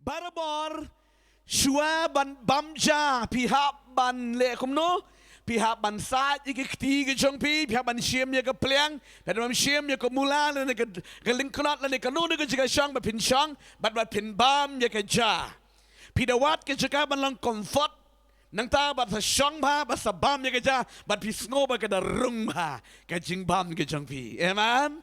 Barabor shua ban bamja pihak ban le kumno pihak ban saat ikikti ke Jongphi pihak ban Mynsiem ya ke Peliang pihak ban Mynsiem ya ke Mula le ke lingkunat le ke nu ke jika syang ban pin syang ban pin bam ya ke ja pidawat ke jika ban lang comfort nang ta bat sa syang ba bat sa bam ya ke ja bat pisngo ba ke darung ba ke jing bam ke Jongphi amen.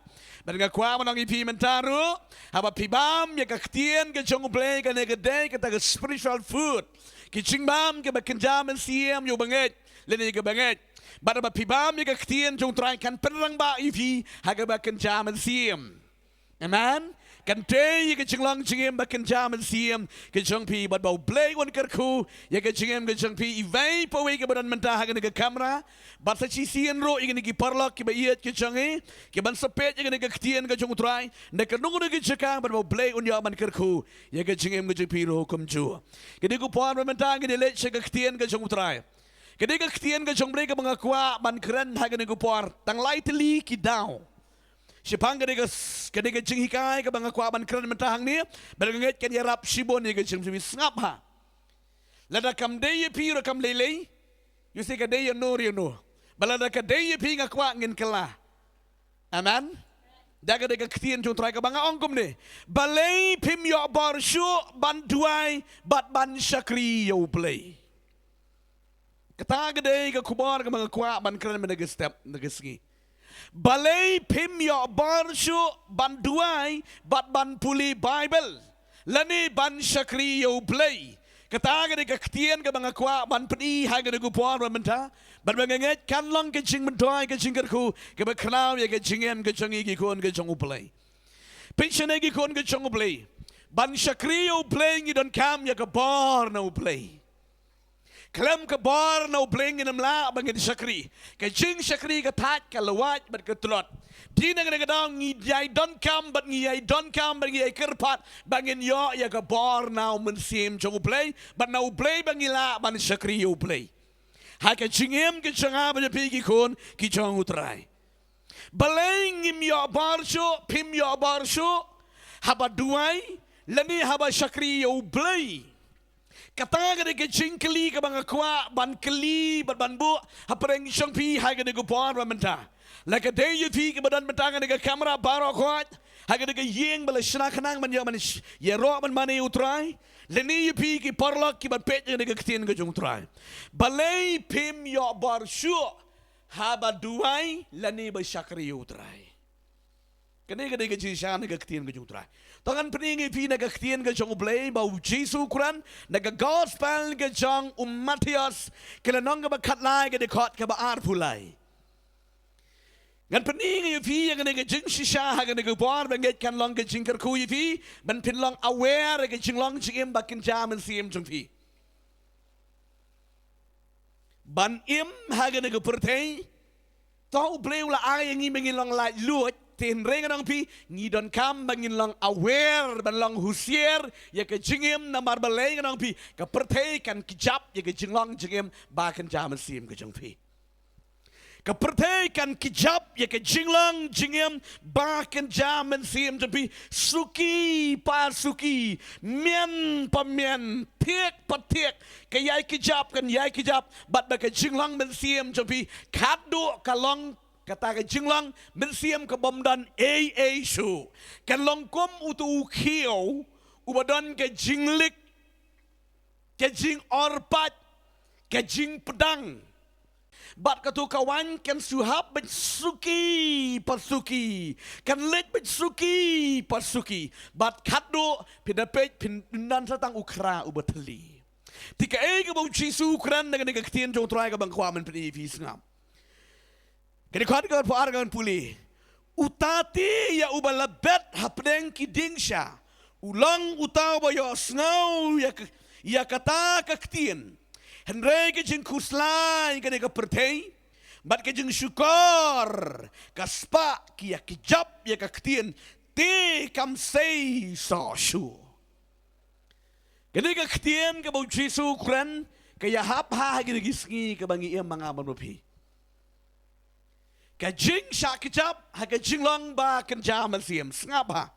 Dengan kuah menang ipi mentaru, haba pibam ya kaktian ke Jongphi ke negedai ke taga spiritual food, ke jingbam ke bakenjam Mynsiem yo banget, lene ke banget. Bada ba pibam ya kaktian jong try kan perang ba ipi haga bakenjam Mynsiem, amen. Kan day ke jinglong jingem bakenjam Mynsiem ke Jongphi bad bau blay wan kerku ya ke jingem ke Jongphi ivai pawe ke badan mentah haga ke kamera. Basa cisian ro ingin ki parlok ki bayat ki jangi ki ban sepet ingin ki ketian ke jong try nek nungu ki jaka ban blay un ya man kerku ya ke jingem ke Jongphi ro kum ju kedi ku puan mentang ki let ke ketian ke jong try kedi ke ketian ke Jongphi ke mengakwa ban keren ha ke ku puar tang 3Tylli Ki Daw sipang kedi ke jing hikai ke mengakwa ban keren mentang ni bergenget kan ya rap sibon ya ke Jongphi ngap ha lada kam day pi ro kam lele you say ka day no ri no balada ka day pinga kwa ngin kala amen daga daga ktian jong try ka banga ongkom ni balay pim yo bar shu ban duai bat ban shakri yo play kata ga day ka kubar ka mga kwa ban kran menaga step nagasgi balay pim yo bar shu ban duai bat ban puli bible lani ban shakri yo play kata ga ketian ke mga kwa ban pedi ha ga ku puan menta ban banget kan long ke jing mentoi ke jing ku ke bakhraw ya ke jingem ke jangi ki kon ke jong play pension ki kon ke jong play ban shakri yo playing you don't come ya ke bar no play Kelam ke bar no playing in amla bangit shakri ke jing shakri ke tat ke lawat bat ke tlot dina ke dang ngi jai don't come but ngi ai don't come but ngi kerpat bangin yo ya ke bar now Mynsiem jong play but now play bangila ban shakri yo play ha ke jingem ke janga ba pi ki kon ki jong utrai baleng im yo bar sho pim yo bar sho haba duai lani haba shakri yo play kata ga ke jingkli ke bang kwa ban kli ban bu hapreng Jongphi ha ga de ku pon ba menta la ka de yu thi ke badan menta ga ke kamera baro kwat ha ga de yeng bala shna khanang man yo man ye ro man mani utrai leni yu pi ki parlok ki ban pet ga ke ktien ga jong utrai balay pim yo bar shu ha ba duai lani ba shakri utrai kene ga de ke shan ga ktien ga jong utrai tangan peningi pi naga ktien ke jong play bau Jesu Quran naga gospel ke jong Matias kela nong ke bakat lai ke dekot ke ba ar pulai ngan peningi pi yang naga jing shisha ha ke naga bar banget kan long ke jing kerku pi ban pin long aware ke jing long jing bakin jam Mynsiem Jongphi ban im ha ke naga pertei tau play ula ay yang ngin long lai luot tin rengan pi ngi don kam bangin lang aware ban lang husier ya ke jingem na marbaleng nang pi ka pertei kan kijap ya ke jinglong jingem ba kan jam Mynsiem ke Jongphi ka pertei kan kijap ya ke jinglong jingem ba kan jam Mynsiem Jongphi suki pa suki mien pa mien tiek pa tiek ka yai kijap kan yai kijap bat ba ke jinglong Mynsiem Jongphi kadu kalong kata ke jinglong Mynsiem ke bomdan shu kan longkom utu khiau ubadan ke jinglik ke jing orpat ke jing pedang bat katu kawan kan suhab bensuki pasuki kan let bensuki pasuki bat kadu pidapet pindan satang ukra ubateli tika ke bau Jesu Quran dengan ktien jong try ke bang kwamen pedi visngam kini kau ada orang puli, utati ya ubalabet hapdeng kidingsha, ulang utawa ya snow ya kata kaktin, henry kejeng kuslai kini kepertei, bat kejeng syukur, kaspa kia kijap ya kaktin, te kam say soshu. Kini kaktin ke bau Jesu Quran, kaya hap kini gisngi ke bangi ia mangaman mapi. Ka jing sha kijap ha ka jinglong ba kan jam Mynsiem ngap ha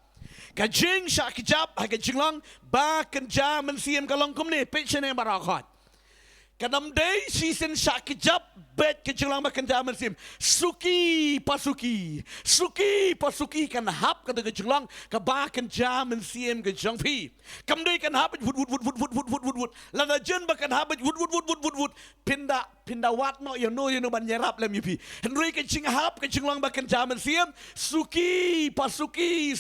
Kajing syak kejap hai jinglong ba kenja Mynsiem kalong kum ni pechene barakot. Kadam day season syak kejap bet kejinglong ba kenja Mynsiem suki pasuki kan hap kata kejinglong ka ba kenja Mynsiem Jongphi. Kam day kan hap wood lana jen ba kan hap wood pinda wat no you know ban nyerap lem yupi. Henry kejing hap kejinglong ba kenja Mynsiem suki pasuki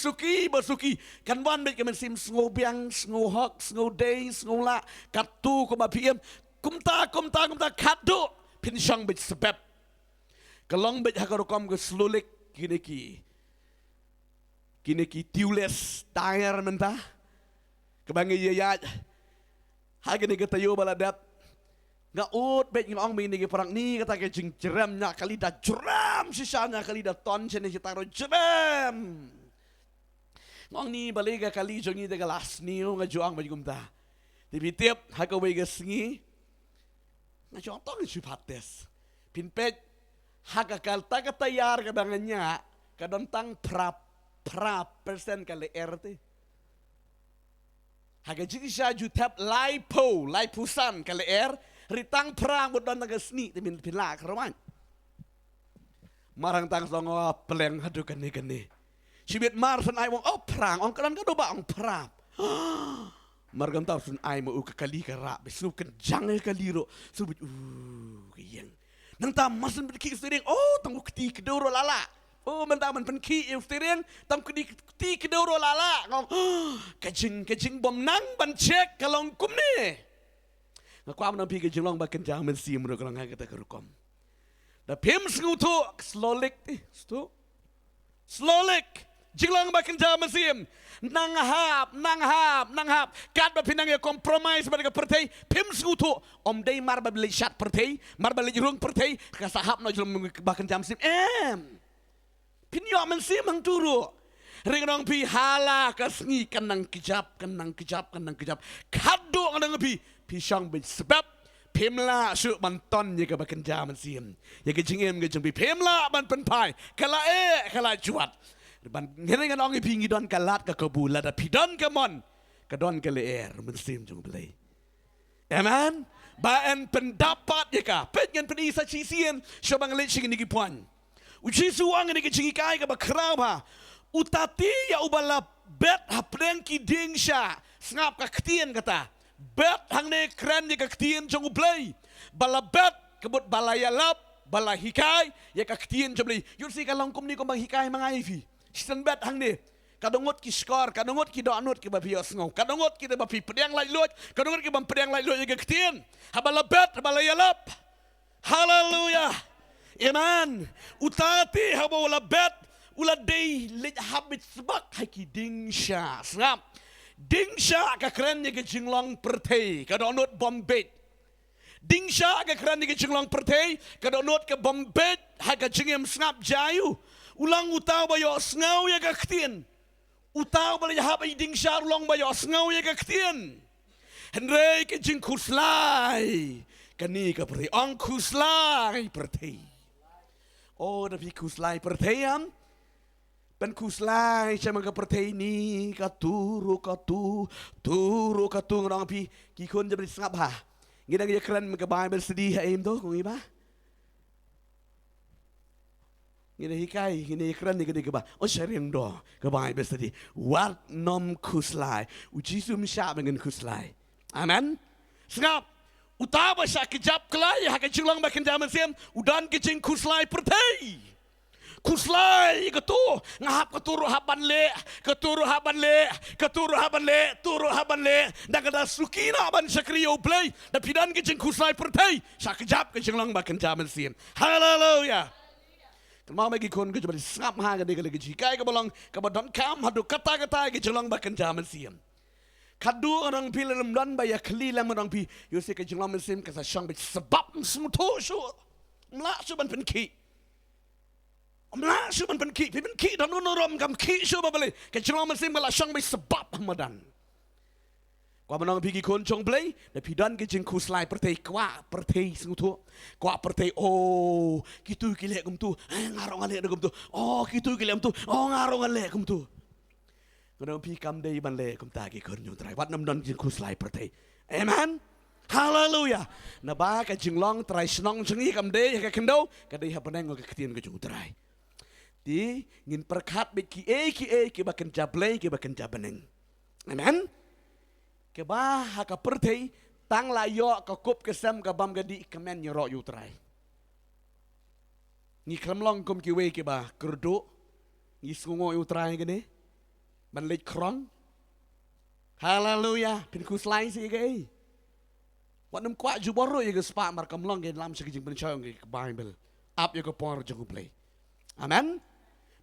kan wan bet ke Mynsiem sngo biang sngo hok sngo day sngo la katu ko ba pm kumta kado pinsyang bit sebab kalong bit hakarokom ke slulik kini ki tiules tayar mentah kebangi yayat hagini ketayo baladat ngaut bet ngong mini ke perang ni kata ke jing jeram nya kali dah jeram sisanya kali dah ton sini taro jeram ngong ni balik kali jongi de galas ni ngajuang baju kumta tibi tiap hakawe ke sengi ngajong tong sipates pinpet hagakal tagatayar kadanganya kadantang pra persen kali RT hagajiki sya jutap laipusan kali ritang perang budan nagasni timin pila kerawan marang tang songo peleng hadu kene sibit mar san ai wong perang ong kalan kado ba ong perang margam tau sun ai mo kali kara besu kenjang kaliro subit kiyang nang tam masun ki sering tang ukti kedoro lala mentaman pen ki sering tam kti kedoro lala ngong kajing bom nang ban cek kalong kum ni ngakwam nang pi kejinglong ba kenjang Mynsiem ro kalong kata kerukom da pim sngutu slolik jinglong ba kenjang Mynsiem nang hap kat ba pinang ya compromise ba ka pertei pim skutu om dei mar ba beli shat pertei mar ba le rung pertei ka sahap no jlom ba kenjang Mynsiem pinyo Mynsiem hang turu ringrong pi hala kasngi kanang kejap kado kanang pi syang be sebab pimla su ban ton ye ka ba kenjang Mynsiem ye ke jingem ke jeng pi pimla ban penpai kala juat ban ngene ngong ipingi don kalat ka kabula da pidon kamon kadon ke leer Mynsiem Jongphi amen baen pendapat ya ka pet ngan penisa chisien syabang le ching ni puan uji suang ni ke kai ka bakhraw ha utati ya ubala bet hapreng ki dingsha ngap ka ktien kata bet hang ne kren ni ka ktien Jongphi bala bet kebut balaya lap bala hikai ya ka ktien Jongphi yursi ka langkum ni ko bang hikai mangai Sisen bet hang ni, kadongot ki skor, kadongot ki doanut ki babios ngau, kadongot ki babi pedang lai lot, kadongot ki bam pedang lai lot yang ketien, habala bet, habala yalap, haleluya, amen. Utati habala bet, ula day lit habit sebak haki dingsha, ngap, dingsha kakren yang jinglong pertei, kadonut bombet. Dingsha kakren yang jinglong pertei, kadonut ke bombet, haka jingem ngap jayu. Ulang utaw bayo sngaw ya kaktien. Utaw bala ya haba iding syar ulang bayo sngaw ya kaktien. Henry ke jing kuslay. Kani ka perti ang kuslay perti. Tapi kuslay perti am. Pen kuslay siya mga perti ni katuru ngrang pi kikon jabri sngap ha. Gina gaya keren mga Bible sedih ha im to kung iba. Gini hikai, gini ikran ni gini keba. Sharing do, kebai bestadi. Wat nom kuslai, ujisu misya dengan kuslai. Amen. Sengap, utama syak kejap kelai, hak jinglong makin zaman Mynsiem, udan kejing kuslai pertai. Kuslai ketu, ngahap keturu haban le, dan kata sukina ban sakriyo play, dan pidan kejing kuslai pertai, syak kejap kejinglong makin zaman Mynsiem. Hallelujah. Mau bagi kon ke coba disngap ha ke lagi jikai ke bolong ke bodon kam hadu kata ke jelong ba kenjang Mynsiem kadu orang pi lem don ba ya kli lem orang pi yose ke jelong Mynsiem ke sa syang sebab smutu su mla su ban penki dan rom kam ki su ba bale ke jelong Mynsiem la syang sebab hamadan kwa menang bigi kon Jongphi da pidan ke jing kuslai pertei kwa pertei smutu kwa pertei kitu kile kum tu ngarong ale kum tu kitu kile kum tu ngarong ale kum tu Ngano pi kam dei ban le kum ta ki kon yung trai wat nam don jing ku slai pertai amen hallelujah na ba ka jinglong trai snong chengi kam dei ka kendo ka dei hapaneng ka ketien ka jung trai ti ngin perkat be ki ki ba ken jablei ki ba ken jabaneng amen ke ba ha ka pertai tang la yo ka kop ke sem ka bam ga di kemen nyoro yu trai ni klamlong kum ki we ki ba kerdo ni sungo yu trai gane ban lech krong hallelujah pin ku slai si ge wat nam kwa ju boro ye ge spa mar kam long ge lam se ge jing ban chong ge bible up ye ko por jong play amen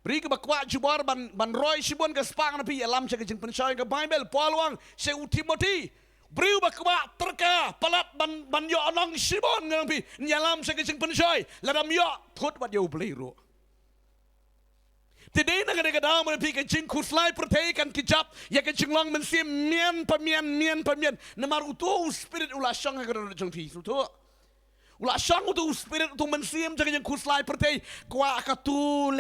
bri ke ba kwa ju bor ban roi sibon ge spa na pi ye lam se ge jing ban chong ge bible polwang se u timothy bri ba kwa terka palat ban yo anong sibon ngang pi nyalam se ge jing ban choi la dam yo thot wat yo play ro Today na kada kada mo pi ka jing kuslai pertai kan kijap ya ka jinglong Mynsiem mien pamian na maruto spirit ula syang ka ro jong thi tu ula syang tu spirit tu Mynsiem jang jing kuslai pertai kwa ka tu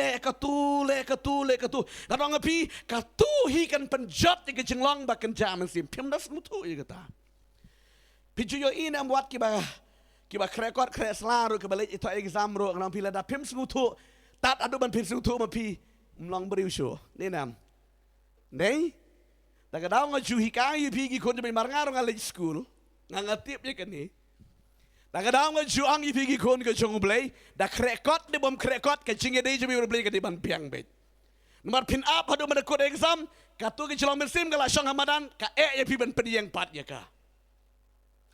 kadang pi ka tu hi kan penjat ka jinglong ba kan jam Mynsiem pim das mutu ya kata pi ju yo in am wat ki ba krekot kresla ro ka balik itu exam ro kan pi la da pim mutu tat adu ban pim mutu ma pi mlong beriu show ni nam nei da ka daw nga ju hikai pi gi kon be mar ngaro nga lej school nga ngatip ye kan ni da ka daw nga ju ang pi gi kon ka jong blay da krekot de bom krekot ka jinge de ju be blay ka di ban piang bet numar pin up hadu man ko exam ka tu ki jolong Mynsiem ka la syang hamadan ka ye pi ban pediang pat ya ka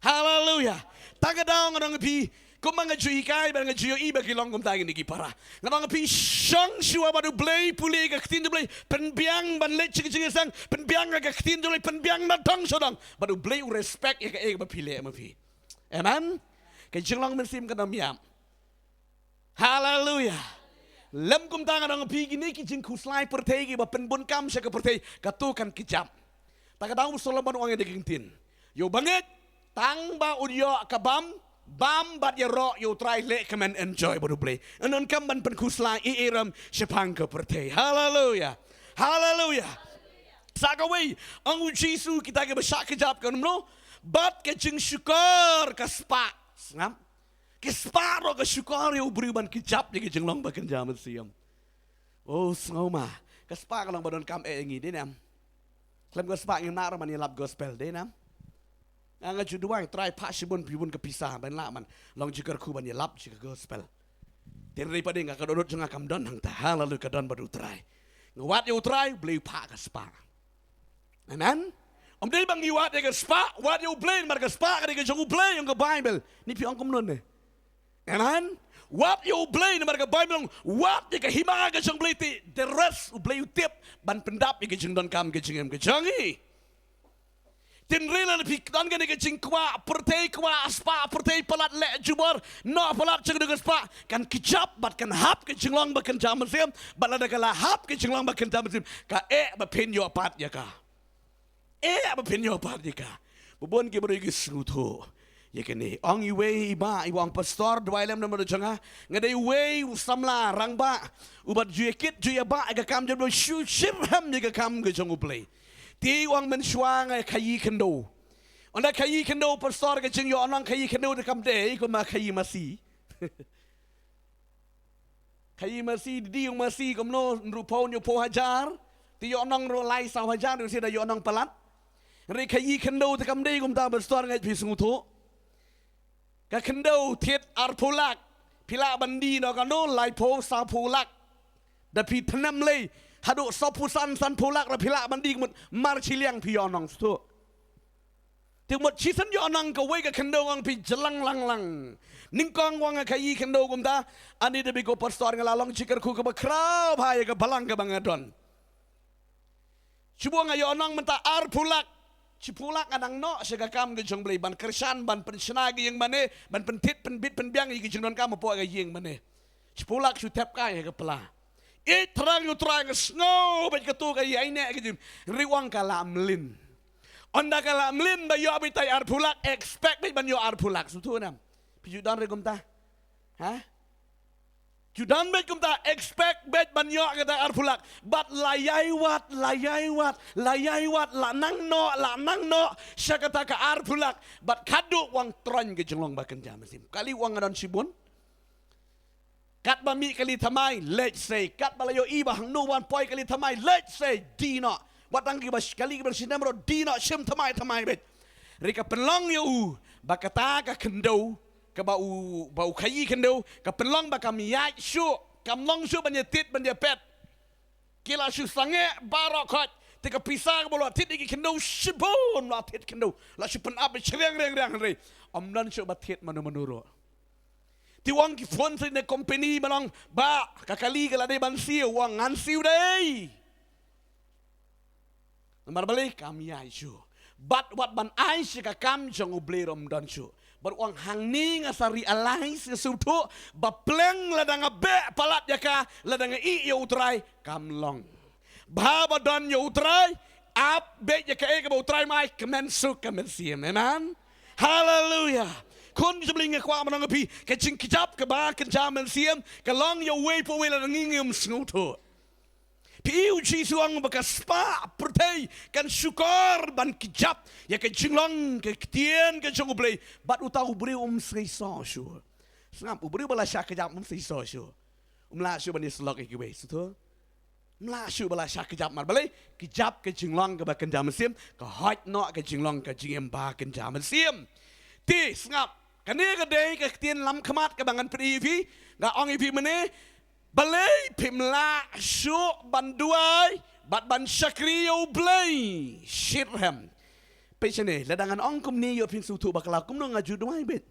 hallelujah da ka daw nga pi kung mga juhikai, mga juyo iba kilong kung tayo nigi para. Nga mga pisang siwa ba do blay puli kaktin do blay penbiang ban let ching sang penbiang kaktin do blay penbiang na tong sodang ba do blay respect ya ka ba pili ma pi. Amen. Kay jinglong Mynsiem ka namyam. Hallelujah. Lam kum tangan ang pi gini ki jing kuslai pertai ki ba penbun kam siya ka pertai katukan kijam. Tagadang Solomon ang naging yo bangit tang ba udyo kabam bam bat ya ro you try le come and enjoy bodu play anon kam ban pen kusla I iram sepang ke pertai hallelujah hallelujah sagaway ang Jesus kita ke besyak kejap kan no bat ke jing syukur ke spa ngam ke spa ro ke syukur you beriban kejap ke jing long bakan jaman siam oh ngoma ke spa kalau badon kam ngi de nam klem ke spa yang nak man lap gospel de nam ang juduang try pasibon pibon kepisah ban la man long jikar ku ban yelap jikar gospel tenri pada nga kadonot jeng akam don hang ta halalu kadon badu try ngwat you try blay pa ka spa amen om dei bang iwat ka spa what you blay mar ka spa ka jeng blay yung ka bible ni pi ong komnon ne amen what you blay mar ka bible what ka hima ka jeng blay ti the rest blay you tip ban pendap ka jeng don kam ka jeng ka jangi tinrilan pikdan gani ke jingkwa pertai kwa aspa pertai palat le jubor no palat jeng dengan spa kan kejap bat kan hap ke jinglong bakan jam Mynsiem balada kala hap ke jinglong bakan jam Mynsiem ka ba pin yo pat ya ka ba pin yo pat ya ka bubon ke beri gisuto ya kene ong iwe iba iwang pastor dwailem na janga ngadai we samla rangba ubat juyekit juyaba aga kam jam shu shirham ya kam ke jong play ti wang mensuang kayi kendo onda kayi kendo pastor ke jing yo anang kayi kendo de kam de ko ma kayi masi kayi masi di yung masi kom no rupon yo po hajar ti yo anang ro lai sa hajar yo sida yo anang palat re kayi kendo de kam de kom ta pastor ngai pisung to ka kendo tiet arpulak pila bandi no kan no lai po sa pulak da pi tnam le hadu sopusan san pulak ra pila bandi mut mar chiliang pi yonong stu ti mut chisan yonong ka we ka kendo ang pi jelang lang lang ningkong wang ka yi kendo gumda ani de bigo pastor ngalalong chikar ku ka bakhraw bhai ka balang ka bangadon chubo nga yonong menta ar pulak chipulak anang no sega kam ge jong blai ban kersan ban pensenagi yang mane ban pentit penbit penbiang gi jong don kam po ga yeng mane chipulak chu tap ka ya ka pela terang snow bet ketu kay aine gitu riwang kalamlin onda kalamlin ba yo abitay arpulak expect bet ban yo arpulak sutunam pijudan regum ta ha Judan bet kum ta expect bet banyak kata arpulak, but layai wat la nang no siya kata ka arpulak, but kadu wang tron ke jinglong bakan jamasim. Kali wang adon sibun, kat bami kali tamai, let's say, kat balayo iba hang no one poi kali tamai, let's say, dina. Watang kiba kali kiba sinamro dina sim tamai bet. Rika penlong yo bakata ka kendo. Ka bau khayi kendo ka penlong ba kam yai shu kam long shu ban tit ban pet kila shu sange barokot te ka pisa ka bolo tit iki kendo shibon la tit kendo la shu pen ap chreng reng re om nan shu ba tit manu ti wang ki fon se ne company malong ba ka kali ka la de ban siu wang ngan siu dei mar balik kam yai shu but what ban ai shi ka kam jong uble rom dan shu Berwang hang ni ngasa realize sesuatu bapleng ladang be palat jaka ladang I yo utrai kamlong. Baba don yo utrai ap be jaka ke utrai mai kemen suk kemen siem. Amen. Hallelujah. Kun jebling kwa manang pi ke jing kijap ke ba ke jamen siem ke long yo way po we ladang ngim snutu. Piu Jisu ang bakaspa pertei kan syukur ban kijap ya ke jinglong ke tien ke jong ublei bat utau ubri sei so shu ngap ubri bala syak kijap sei so shu la shu ban islok ke we suto la shu bala syak kijap mar balai kijap ke jinglong ke bakan jam sim ke hot no ke jinglong ke jingem ba kan jam sim ti ngap kane ke dei ke tien lam khamat ke bangan pri ga ong ipi mene balai pimla syuk banduai bat ban syakriyo blai shirham pechane ladangan ong kum ni yo pin sutu bakala kum no ngaju duai bet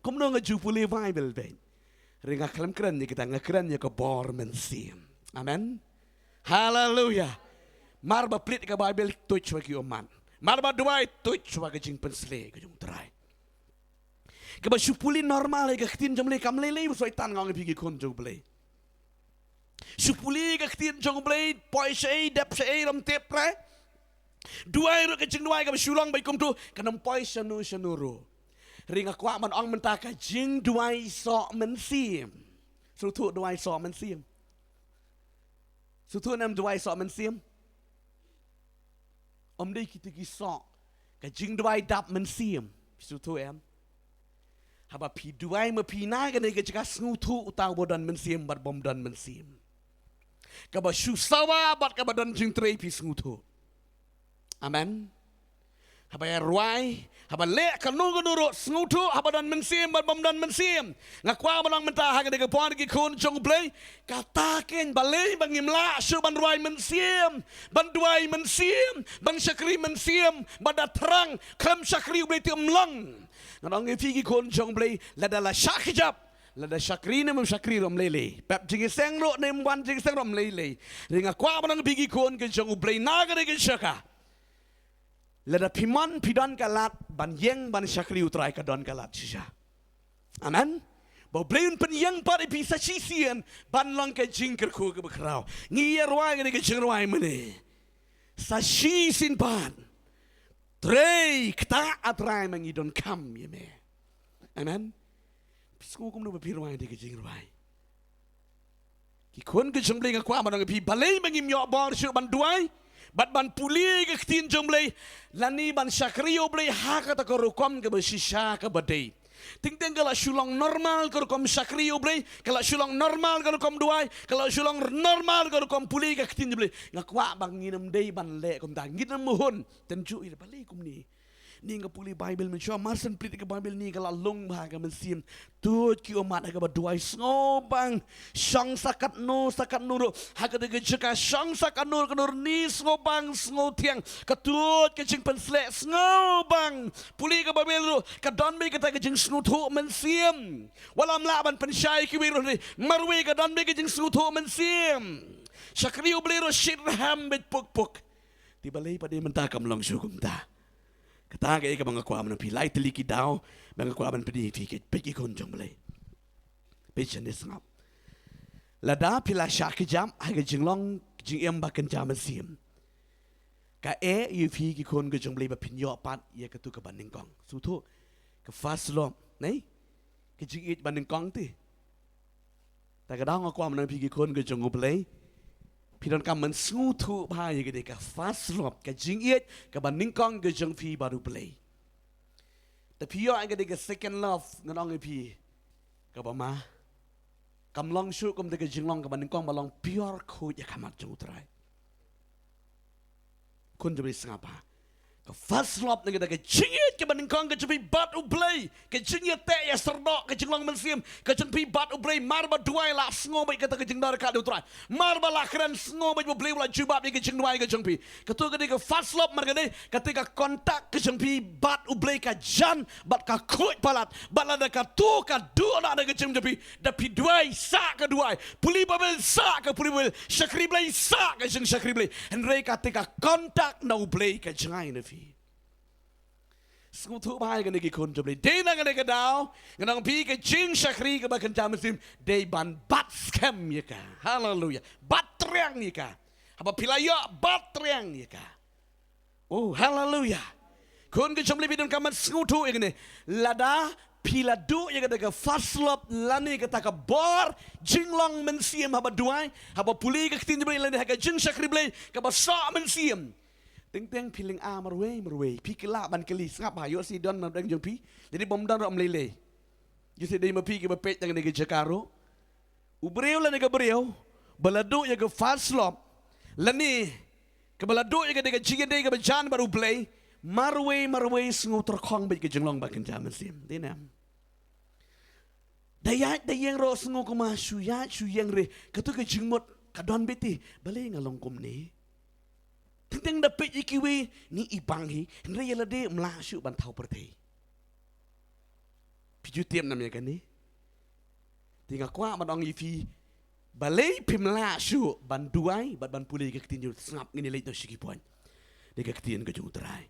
kum no ngaju puli bible bet ringa kalam kran ni kita ngakran ya ke bor Mynsiem amen hallelujah marba plit ke bible tuch wa ki oman marba duai tuch wa ke jing pensle ke jung trai ke ba syupuli normal ke tin jamle kamlele soitan ngong pi ki kon jong blai Supuli ke ketin jong blade poi sei dep sei ram tep pre duai ro ke jing duai ke sulong bai kum tu kanam poi sanu ringa kwa man ong menta ka jing duai so Mynsiem su tu duai so Mynsiem su tu nam duai so Mynsiem om dei kita ki so ka jing duai dap Mynsiem su tu em haba pi duai ma pi na ke ne ke jaka snu tu utang bodan Mynsiem bat bom dan Mynsiem kaba syusawa bat kaba dan jing trei pi snutu. Amen. Haba ya ruai, haba le kanung nuru snutu haba dan Mynsiem bat bom dan Mynsiem. Ngakwa balang mentah haga de pon ki kun jong blai kataken balai bangimla syu ban ruai Mynsiem, ban duai Mynsiem, ban syakri Mynsiem, bada terang kam syakri blai ti umlang. Nang ngi ki kun jong blai ladala syakjap lada syakri ne syakri rom lele pep jing seng ro ne wan jing seng rom lele ringa kwa banang bigi kon ke jong ublei naga de syaka lada piman pidan kalat ban yeng ban syakri utrai ka don kalat sisa amen bo bleun pen yeng par pi sa sisien ban long ke jing ker ku ke bakhraw ngi rwai ke jing rwai mene sa sisin ban trei kta atrai mangi don kam yeme amen Pisku kum no bapirwai de ke jing rwai ki kon ke jong blai ka kwa manang pi balai mangim yo bor syu ban duai bat ban puli ke tin jong blai lani ban syakriyo blai ha ka ta ko rukom ke besisha ke badai ting ting kala syulong normal ke rukom syakriyo blai kala syulong normal ke rukom duai kala syulong normal ke rukom puli ke tin blai ngakwa bang nginem dei ban le kum ta nginem mohon tenju ir balai kum ni ni nga puli Bible men show marsen plit ke Bible ni kala long ba ka Mynsiem tut ki omat ka ba duai ngobang syang sakat no ro ha ka de jeka syang sakat no ni ngobang ngotiang katut ke jing pensle ngobang puli ke Bible ro ka don me ka ta ke jing snutu Mynsiem walam la ban pensyai ki wi ro marwe ka don me ke jing snutu Mynsiem syakri oblero shirham bet puk ti balai pa de menta kam long syukum ta kata ke mga kwa man pi lai tli Ki Daw mga kwa man pedi fi ke pe ki kon jong blai pe chen is ngap la da pi la sha ki jam ha ke jinglong jing em ba kan jam Mynsiem ka yu fi ki kon ke jong blai ba pin yo pat ye ka tu ka ban ning kong su thu ka fast lo nei ke jing it ban ning kong ti แต่กระด้างความนั้นพี่กี่คนก็จงอุบเลยพี่ต้องการมันสู้ทุบหายกันเด็กกับฟ้าสลบกับจิงเอียดกับบันนิ่งกองกับจงพี่บารุเปลยแต่พี่ย้อนกันเด็กกับ second love งั้นน้องไอพี่กับมากำลังสู้กับเด็กกับจิงลองกับบันนิ่งกองมาลองพิจารณาคุยอยากมาจงตรายคนจะไปสงบก็ฟ้าสลบนั่นก็ได้ก็จิงเอียดกับบันนิ่งกองก็จะไปบัดอุเปลยก็จิงเอียดแต่ยาสระดอกก็จิงลองมันเสียมก็จงพี่บัดอุเปลยมาร์บดด้วยละสงบไปก็ต้องก็จิงดาร์กัดดูตรายมาร์บละครันสงบไปบุเปลยละจูบแบบนี้ก็จิงด้วยก็จงพี่ก็ตัวก็ได้ก็ฟ้าสลบมันก็ได้ก็ติดกับคอนแทคก็จงพี่บัดอุเปลยกับจันบัดกับคุยพลัดบัดละได้กับตัวกับดูละได้ก็จงพี่ได้พี่ด้วยสักก็ด้วยpuลิบเบลสักก็puลิบเบลชักริบเลยสักก็จงชักริบเลยเห็นเรื่องก็ติดกับคอนแทคน่าอุเปลยกับจังไงนะพี่สกุลทุบให้กันในกี่คนจบเลยเดนังกันในกระดาวกันน้องพี่ก็จิงชักรีกับบัคจามิซิมเดบันบัตสแคมยกะฮาเลลูยาบัตเตรียงยกะฮับพิลายะบัตเตรียงยกะโอ้ฮาเลลูยาคนก็จบเลยพี่น้องกันมันสกุลทุบกันเนี่ยลาดาพิลาดูยกันเด็กฟาสลบลานี่ก็ตากบอร์จิงลองมันเสียมฮับด้วยฮับพุลีก็ทิ้งไปเลยฮับจิงชักรีเลยกับบัสซามันเสียมTeng piling marway pi kelak ban keli sengap hayo si don man dang jong pi jadi bom dan rom lele you say dei ma pi ke bepet dang ne ke jakaro ubreu la ne ke breu baladu ya ke faslop la ni ke baladu ya ke de jigen dei ke jan baru play marway sengu terkhong bet ke jenglong ba kan jam sim dinam dayang ro sengu ko ma shuyang re ke tu ke jingmot ka don beti bale ngalong kum ni Tentang dapat ikiwe ni ibanghi, henry yalade melasuk bantau pertai. Piju tiap namanya kan ni. Tinggal kuat madang ifi, balai pimlasuk banduai, ban pulih ke ketin sengap ini leit nasi kipuan. Dia ketin ke jung terai.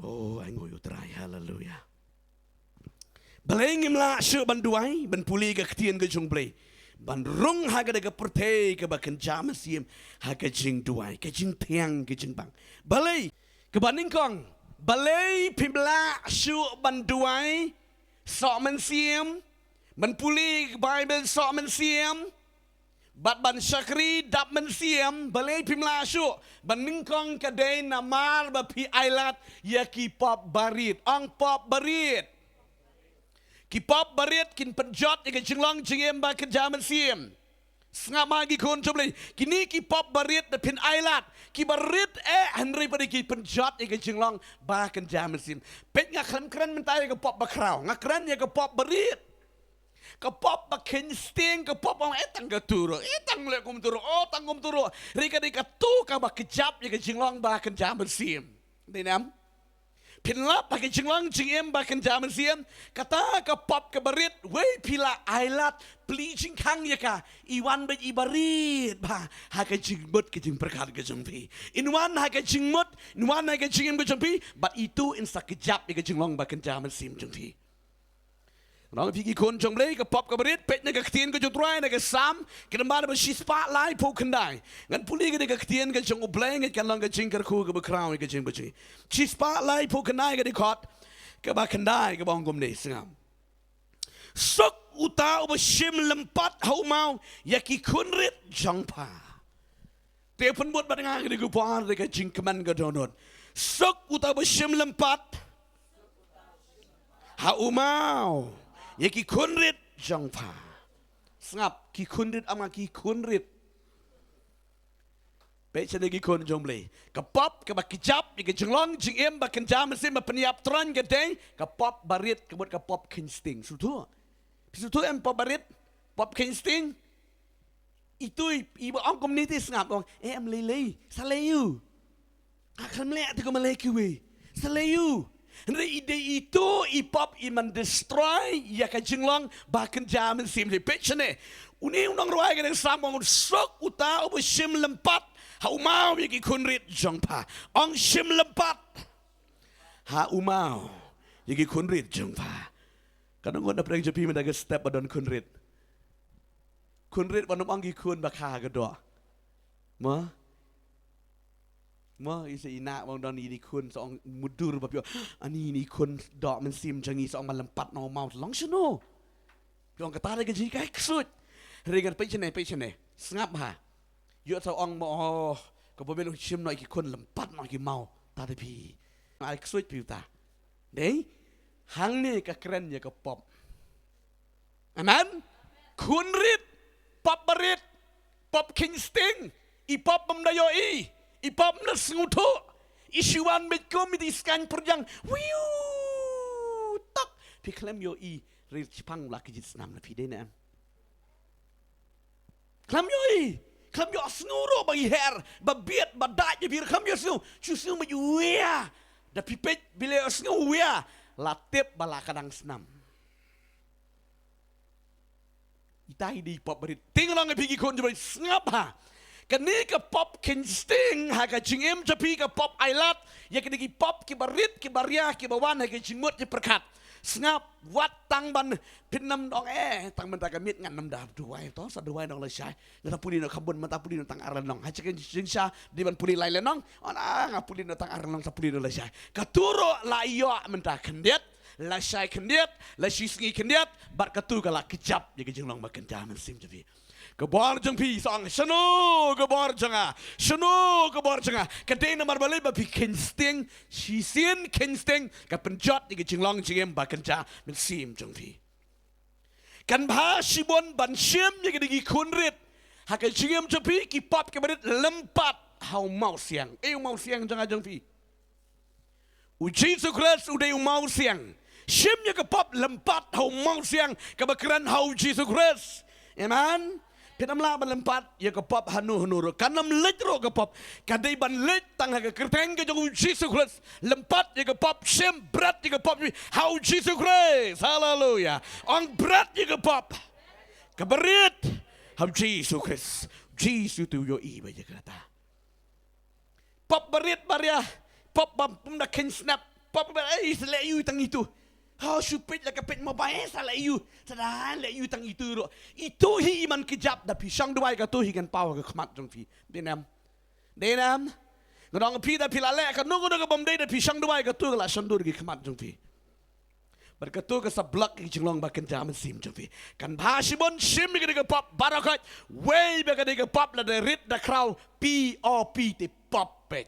Oh, angoy terai, haleluya. Balai ngimlasuk banduai, ban pulih ke ketin ke jung play. Ban rung haga daga pertai ke bakan jam siam haga jing duai ke jing tiang ke jing bang balai ke baning kong balai pimla shu ban duai sok man siam ban puli bible sok man siam bat ban syakri dap man siam balai pimla shu baning kong ke dai namar ba pi ailat ya ki pop barit ong pop barit Ki pop barit kin penjot ya ke jinglong jingem ba ke jaman siem. Sengap magi kon coba kini ki pop barit da pin ailat. Ki barit henry pada ki penjot ya ke jinglong ba ke jaman siem. Pet ngak keren mentai ke pop bakhraw. Ngak keren ya ke pop barit. Ke pop bakin sting ke pop ang etang ke turu. Etang le kum turu. Oh tang kum turu. Rika tu ka ba kejap ya ke jinglong ba ke jaman siem. Dinam. Pyntlot pakai jinglong jingem bahkan zaman siam kata ke pop ke barit wei pila ailat peli jingkang ya ka iwan bet ibarit bah haka jingbut ke jing perkat ke jengpi inwan haka jingmut inwan haka jingem ke jengpi but itu insta kejap ke jinglong bahkan zaman siam jengpi Orang pergi kon jong lei ke pop ke berit pet ne ke ketien ke jutrai ne ke sam ke nembar be shispa lai po kendai ngan puli ke ke ketien ke jong obleng ke kan long ke jing ke khu ke bakhraw ke jing beci shispa lai po kendai ke di kot ke ba kendai ke bong gom ne sengam sok uta oba shim lempat hau mau ya ki kunrit jongpa te pun buat badang ke ku par ke jing keman ke donot sok uta oba shim lempat hau mau Ya ki kunrit jongpa. Sengap ki kunrit ama ki kunrit. Pecah lagi kun jomble. Kapop ke bakijap ke jenglong jingem bakan jam mesin peniap tron ke day kapop barit ke buat kapop kinsting. Sutu. Sutu em pop barit pop kinsting. Itu ibu orang komuniti sengap orang em lelei salayu. Akan melihat tu kemalai kiwe. Salayu. Henry ide itu ipop iman destroy ya ka jinglong bahkan jaman sim le pechane uni unang roai kan samong sok uta obo sim lempat ha umau ya ki kunrit jongpa ong sim lempat ha umau ya ki kunrit jongpa kadang gua dapat jepi mendaga step badon kunrit wanom ong ki kun bakha ga do Ma isi ina bang don ini kun seorang mudur bapio ani ini kun dok mensim jangi seorang melempat no mau long seno Orang kata lagi jika eksud. Ringan pe cene. Sengap ha. Yo tau ong mo ko pemelu chim no iki kun lempat no iki mau ta de pi. Eksud pi ta. Dei hang ni ka keren ya ka pop. Amen. Kun rit pop berit pop king sting I pop memdayo I pop na sengutu isuan metko mi di scan perjang wiu tak pi klem yo I rit pang la ki jit nam na pi de na klem yo snuro ba her ba biet ba da je bir klem yo su ma yu ya da pi pet bile snu ya la tep bala kadang senam Itai di pop berit tinglang pigi kon jebal ngap ha kani ka pop kin sting ha ka jingem japi ka pop ailat ya kini ki pop ki barit ki baria ki bawan ha ka jingmut je perkat ngap wat tang ban pinam dong tang man ta ka mit ngan nam da duai to sa duai dong la sai na puli no khabun man ta puli no tang aran nong ha chicken jingsha di ban puli lai le nong ona nga puli no tang aran nong sa puli no la sai ka turo la yo man ta kandet la sai kendiat la shisngi kendiat bat katu kala kejap ya jinglong makan jam Mynsiem Jongphi kebar Jongphi sang shano kebar janga kadai namar balai ba bikin sting shisien ken sting ka penjot ya jinglong jingem makan jam Mynsiem Jongphi kan ba shibon ban shim ya gi kunrit ha ka jingem Jongphi ki pop ke barit lempat hau mau siang janga Jongphi Jesus Christ udah mau siang Shim ya ke pop lempat hau mau siang kebekeran hau Jesus Christ. Amen. Pinam la ban lempat ya ke pop hanu kanam lej ro ke pop kadai ban lej tang ha ke kerteng ke jong Jesus Christ lempat ya ke pop shim berat ya ke pop hau Jesus Christ. Hallelujah. Ong berat ya ke pop keberit hau Jesus Christ. Jesus tu yo I ba ya kata. Pop berit baria pop bam pum da ken snap pop ba selek you tang itu. How supit la kapit mo ba sa you. Sadahan le you tang itu ro. Itu hi iman kejap da pisang duai ka tu hi kan pau ka khmat Jongphi. Denam. Ngadong pi da pilale ka nungu ka bomdei da pisang duai ka tu la sandur ki khmat Jongphi. Berkatu ka sa blok ki jinglong ba kan jam Mynsiem Jongphi. Kan bhashibon shim ki ka pop barakat. Way ba ka pop la da rit da crowd POP te pop pet.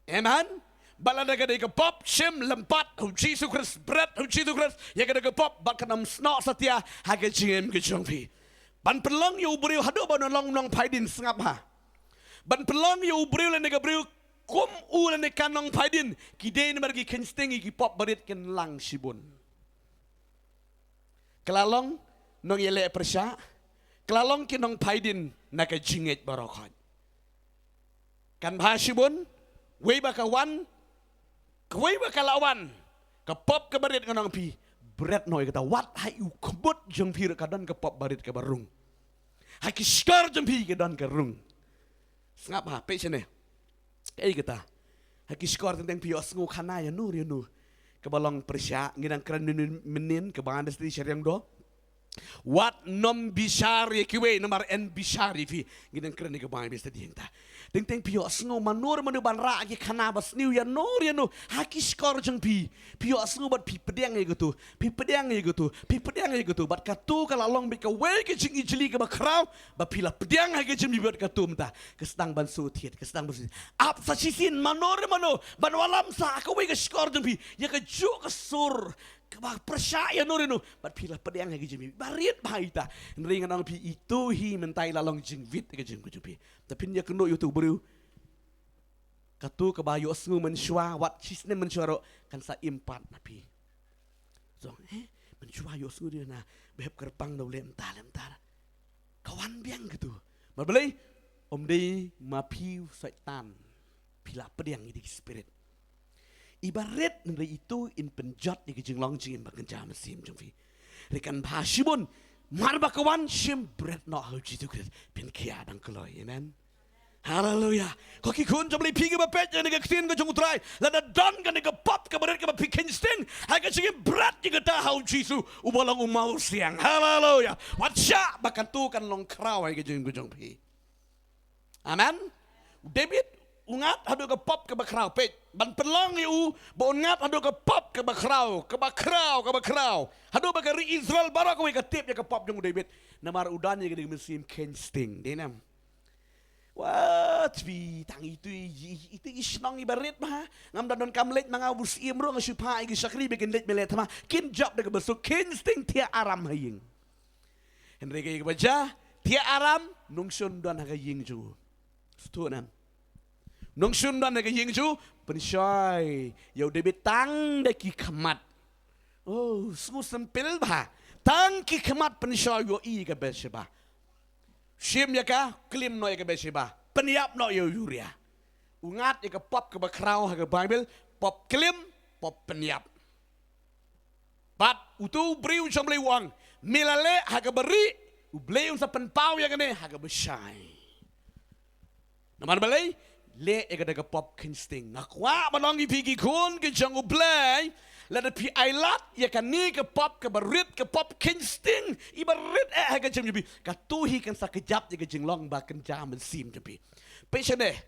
Amen. Balada ka ka pop shim lempat hu Jesus Christ bread hu Jesus Christ ya ka pop ba kanam snok satia ha ka jingem ke Jongphi ban pelong yu briu hadu ban long nong phaidin sngap ha ban pelong yu briu le ne ka briu kum u le ne kanong phaidin ki de ne margi ken sting ki pop barit ken lang sibun kelalong nong yele persya kelalong ki nong phaidin na ka jinget barokat kan bhashibun we ba ka wan Kawai ba kalawan ka pop ka barit nganong pi berat noy kata wat hai u kebut Jongphi ka dan ka pop barit ka barung hai ki skar Jongphi ka dan ka rung ngap ha pe chene ai kata hai ki skar tentang pi osngu khana ya nu ka balong persya ngidang kran menin ka bangan desti Scriptural do wat nom bisari kiwe nomor en bisari fi ngidang kran ka bangan desti dienta Teng pio asngo manur manu ban ra ki khana bas new ya no haki skor Jongphi pio asngo bat pi pedang ye gitu bat katu kala long bit ka we ke jing ijli ka bakhraw ba pila pedang ha ke jim bat katu mta kesdang ban su thiet kesdang ban ap sa sisin manur manu ban walam sa ka we ke skor Jongphi ya ka ju ka sur Kebak percaya nurinu, bat pila pedang lagi jemi, barit baita, neringan orang pi itu hi mentai lalong jingvit ke jeng Jongphi. Tapi dia kena YouTube baru, katu kebayu asngu mensyua, wat cisne mensyuaro kan sa impat napi. So, mensyua yo asngu dia na, behep kerpang dah lentar, kawan biang gitu. Berbelai, dei mapi setan, pila pedang di spirit. Ibarat dari itu in penjat di jinglong jingim bakan jam Mynsiem Jongphi. Rekan bhashibun marba kawan shim bread no hau Jesus Christ pin kia dang keloi. Amen. Hallelujah. Koki kun jomli pigi ba pet yang nega ktin ga jong utrai. Lada don ga nega pop ka berat ka ba pikin sting. Haga jingim bread juga ta hau Jesus ubalong umau siang. Hallelujah. Wacha bakan tu kan long kraw ga jingim Jongphi. Amen. David ungat hadu ke pop ke bakhraw pej ban pelong yu bongat hadu ke pop ke bakhraw hadu bagari Israel barak we ke tip ya ke pop jong David namar udan ya ke Mynsiem Sting denam wah tbi tang itu isnong ibarit mah ngam dan kamlet mga busim ro nga supa igi sakri bikin let melet ma kin job de ke besuk Sting tia aram haying Henry ke baca tia aram nungsun dan haying ju stunan nung sundan na kaying ju pensay yaw David tang de ki kamat oh smu sempil ba tang ki kamat pensay yo i ka besba sim ya ka klim no ya ka besba peniap no yo yuria ungat ya ka pop ka bakhraw ha ka Bible pop klim pop peniap bat utu briu jam lewang milale ha ka beri u bleu sa penpau ya kane ha ka besay naman balay le ega pop Sting akwa manong ipigi kun ke jangu play la de pi ailat ya kan ni ke pop ke barit ke pop Sting ibarit ha ke jam jubi ka tuhi kan sa kejap ya ke jinglong ba kan jam Mynsiem jubi pechane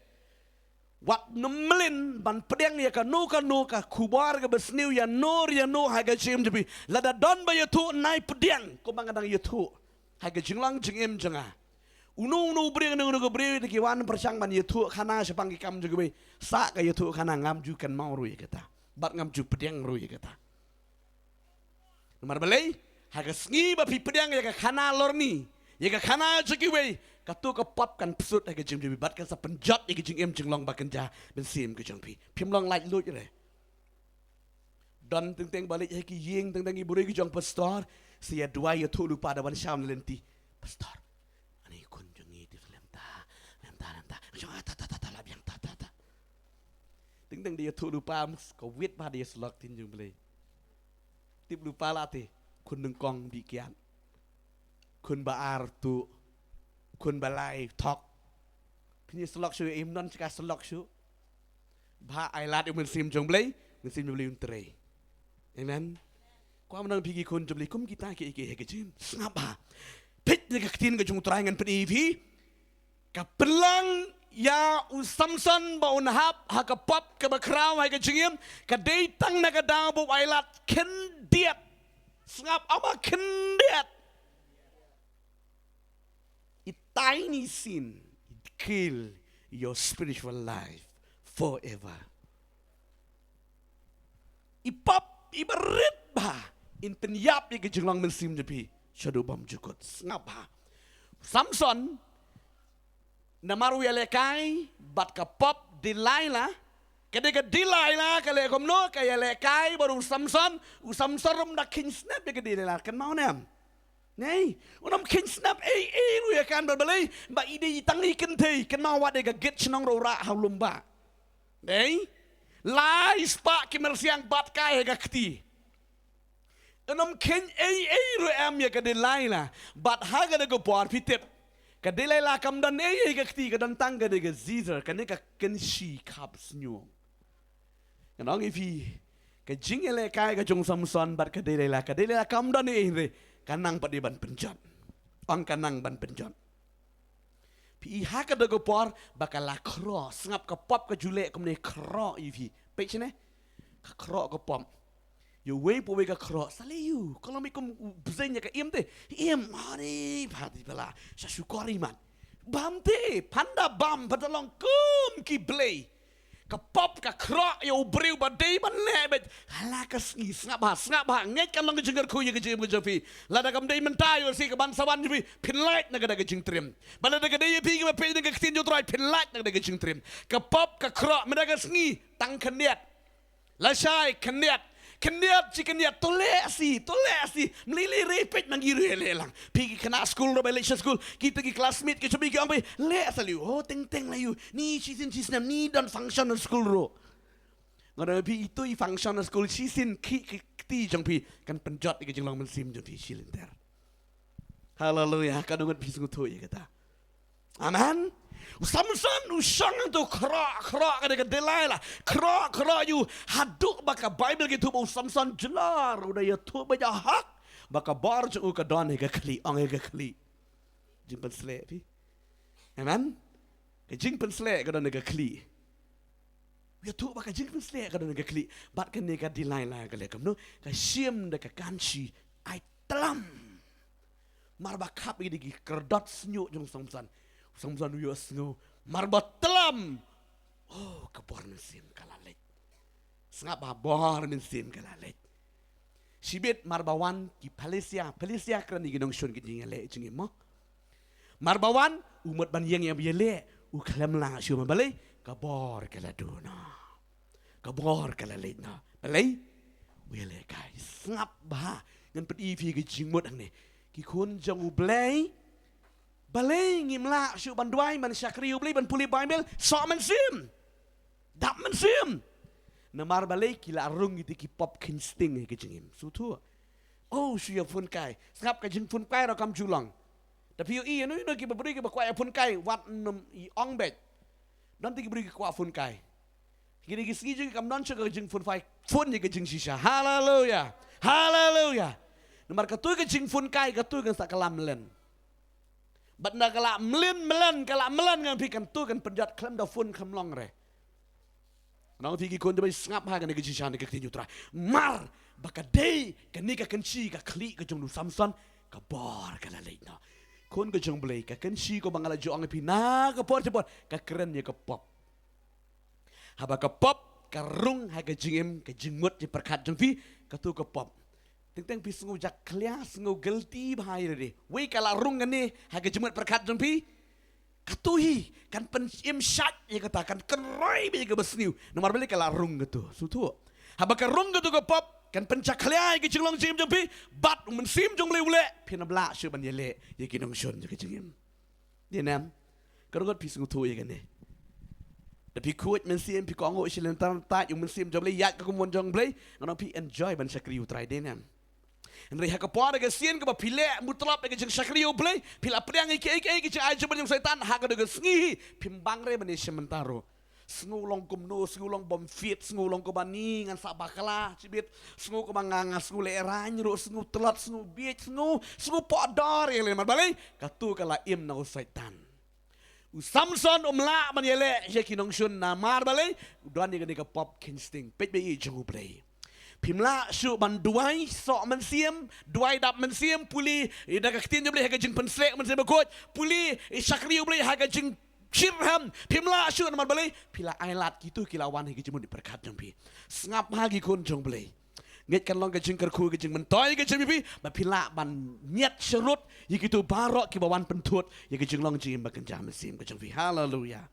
wat numlin ban pedeng ya ka no ka kubar ke besniu ya no ha ke jam jubi la da don ba ya tu nai pedeng ko bangadang ya tu ha ke jinglong jingem janga unu beri nunggu beri di kiwan persang ban yetu khana sepang kam juga be sa ka yetu khana ngam ju kan mau rui kata bat ngam ju pedang rui kata nomor balai haga sngi ba pi pedang ya ka khana lorni ya ka khana jugi be katu ka pop kan psut haga jim jubi bat kan sa penjat ya jing em jinglong ba kan ja Mynsiem Jongphi phim long lai lut je don teng balik ya ki ying teng iburi ki jong pastor sia dua yetu lupa da ban syam lenti pastor Ting dia tu lupa Covid pada dia selok tinjung beli. Tip lupa lah ti kun nengkong bikian, kun baar tu, kun balai tok. Punya selok syu imnon cakap selok syu. Bah ailat Mynsiem Jongphi, Mynsiem Jongphi untere. Amen. Kau menang pergi kun Jongphi kum kita ke kecim. Ngapa? Pit ni ketin ke jung terangan penipi. Kapelang ya Samson ba unhap ha ka pop ka bakhraw ha ka jingim ka deitang na ka daw bu ailat kendiat ngap ama kendiat a tiny sin it kill your spiritual life forever ipop ibarit ba in penyap ya ka jinglong Mynsiem Jongphi shadow bom jukut ngap ha Samson namaru ya lekai bat ka pop Delilah kadega Delilah kale komno kaya lekai baru Samson rum da king snap ya Delilah kan mau nem nei unam king snap ru ya kan berbelai ba ide tangi kente kan mau wade ga get chnong ro ra halumba nei lai spa kimersiang bat kai ga kti unam king ru am ya Delilah bat haga de go por pitep kadilai la kam dan ka kti ka dan tang ka de Caesar ka ne ka kenshi kap snyo kanong ifi ka jingele kai ka jong Samson bat kadilai la kam dan re kanang padi ban penjat ang kanang ban penjat pi ha ka de go por bakala cross ngap ka pop ka jule kom ne kro ifi pe chene ka kro ka pop you wei po ka kro sale you kalau mikum bzenya ka te hari phati bala sa sukori man bam te panda bam padalong kum ki blay ka pop ka kro yo breu ba dei ban le bet hala ka sngi snap ha ngai kan long jingar khu ye ka jim Jongphi la da kam dei man ta yo si ka ban sawan ji pin light na ga jing trim bala da ga dei pi ka pe ga tin jo try pin light na ga jing trim ka pop ka kro me da ga sngi tang khaniat la shai khaniat keniat si keniat tolesi melili repeat mangiru lelang pergi kena school ro Malaysia school kita ki classmate ke cobi ampai le asali oh teng lah you ni season ni dan function school ro ngada pi itu i function school season ti Jongphi kan penjot ke jinglong Mynsiem Jongphi silenter haleluya kadungan bisu tu ya kata amen Samson usang tu kra kadang Delilah kra you haduk baka Bible gitu bau Samson jelar udah ya tu baca hak baka bar je ka don ke kli ang ke kli jing pensle pi amen ke jing pensle ka don ke kli Dia tu bakal jing pun selek kadang ke klik. Bat kan ni kan dilai-lai kan lekam no. Ka siam da ka kanchi ai telam. Mar bakap ini gi kerdot senyuk jong samsan. Samsan yo sengu. Mar telam. Oh, kabor Mynsiem kalalet. Sengap babor Mynsiem kalalet. Sibit marbawan ki Malaysia kerana ginong shun ki jingale jingim mo. Marbawan umat ban yang biale uklam lang syu balai kabor kaladuna. Kabor kalalet na. Balai wele guys. Ngap ba ngan pedi fi ki jingmut ang ni. Ki kun jong ublay balai ngimla syu ban duai man syakri ublay ban puli Bible so Mynsiem. Dap Mynsiem. Namar balai kila arung itu ki pop kinsting ke jingim. Sutu. Oh syu fun kai. Ngap ka jing fun kai ra kam julang. Tapi i no ki beri ki bakwai fun kai wat num i ong bet. Nanti ki beri ki kwa fun kai. Gini gisi juga kam non cakap jing fun fai fun je ke jing shisha. Hallelujah. Hallelujah. Nomor ketu ke jing fun kai ketu kan sak kelam melen. Bat na kala melen kan pi kan tu kan penjat klem da fun kam long re. Nang ti ki kon de ngap ha kan ke shisha ne ke tinju tra. Mar bakadei kan ni ka kenci ka kli ke jong du samson ka bor ka la leit na. Kon ke jong blei ka kenci ko bangala jo ang pi na ka por ka keren ye ka pop. Haba ke pop, ke rung, ke jingim, ke jingmut, je perkat jengpi, ke tu ke pop. Teng-teng pi sengu jak kelia, sengu gelti bahaya deh. Wei kalau rung kan ni, ke jingmut perkat jengpi, ke tu hi, kan Mynsiem syat, ya kata, kan kerai bi ke besniu. Nomor balik kalau rung ke tu, sutu. Haba ke rung ke tu ke pop, kan pencak kelia, ke jinglong jingim jengpi, bat Mynsiem jong boleh ule, pina belak syuban yele, ya kinong syun, ke jingim. Dia nam, kerungut pi sengu tu ya kan ni. Tapi kuat Mynsiem pi kongo isilen tat yung Mynsiem Jongphi yat ka kumon Jongphi ngono pi enjoy ban sakriu try denam. Henry ha ka por ga sien ka ba pile mutlap ga jeng sakriu play pila priang iki ai jebel yung setan ha ka ga sngi pimbang re ban sementaro. Ngulong kumno, ngulong bom fit, ngulong ko bani ngan sa bakala cibit, ngu ko manganga, ngu lerany ro, ngu telat, ngu biet, ngu podor ele man balay katu kala im na setan. Samson umla man yele je kinong shun na mar balay udan ni ka pop kinsting pet be jong play pimla shu ban duai so Mynsiem duai dap Mynsiem puli ida ka tin je play ha jing pensek Mynsiem bakot puli sakri play ha jing Shirham pimla shu man balay pila ailat gitu kilawan ha jing diperkat jong pi ngap ha gi kun jong play nget kan long ke jing kerku ke jing mentoy ke jing pi ba pila ban nyet serut yikitu barok ki bawan pentut ye ke jing long jing bakan jam Mynsiem ke jing pi hallelujah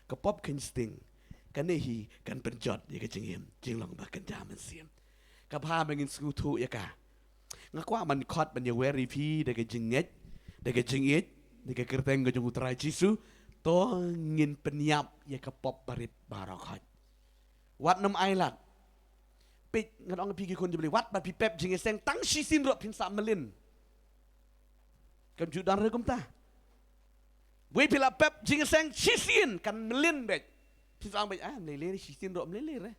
ke pop kinsting kan hi kan penjot ye ke jing long bakan jam Mynsiem ka pha bangin skutu ya ka ngakwa man khot ban ye weri pi de ke jing nget de ke jing it de ke kerteng ke jing utrai jisu to ngin penyap ye ke pop barit barok wat nam ailat pit ngadong pi kon jebli wat ba pi pep jing seng tang si sin ro pin sa melin kan judan re kumta we pila pep jing seng si sin kan melin bet pin sa bet lele si sin ro melele re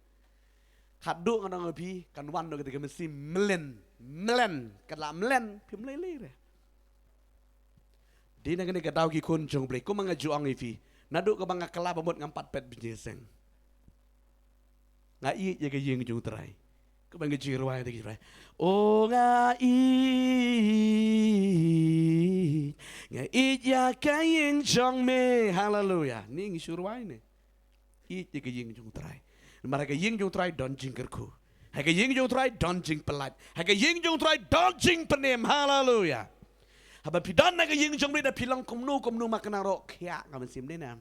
hadu ngadong pi kan wan do ketika mesti melen kan la melen pi melele re di nagane ka daw ki kon jong ble ko mga juang ifi nadu ka mga kala bamot ngampat pet jing seng ngai ye ka yeng jong trai ko bang jiruai de jirai o ngai ya ka yeng jong me hallelujah ning suruai ne ye ka yeng jong trai mara ka yeng jong trai don jing kerku ha ka yeng jong trai don jing pelat ha ka yeng jong trai don jing penem hallelujah haba pidan na ka yeng jong me da pilang komnu makna ro kya ka Mynsiem ne nam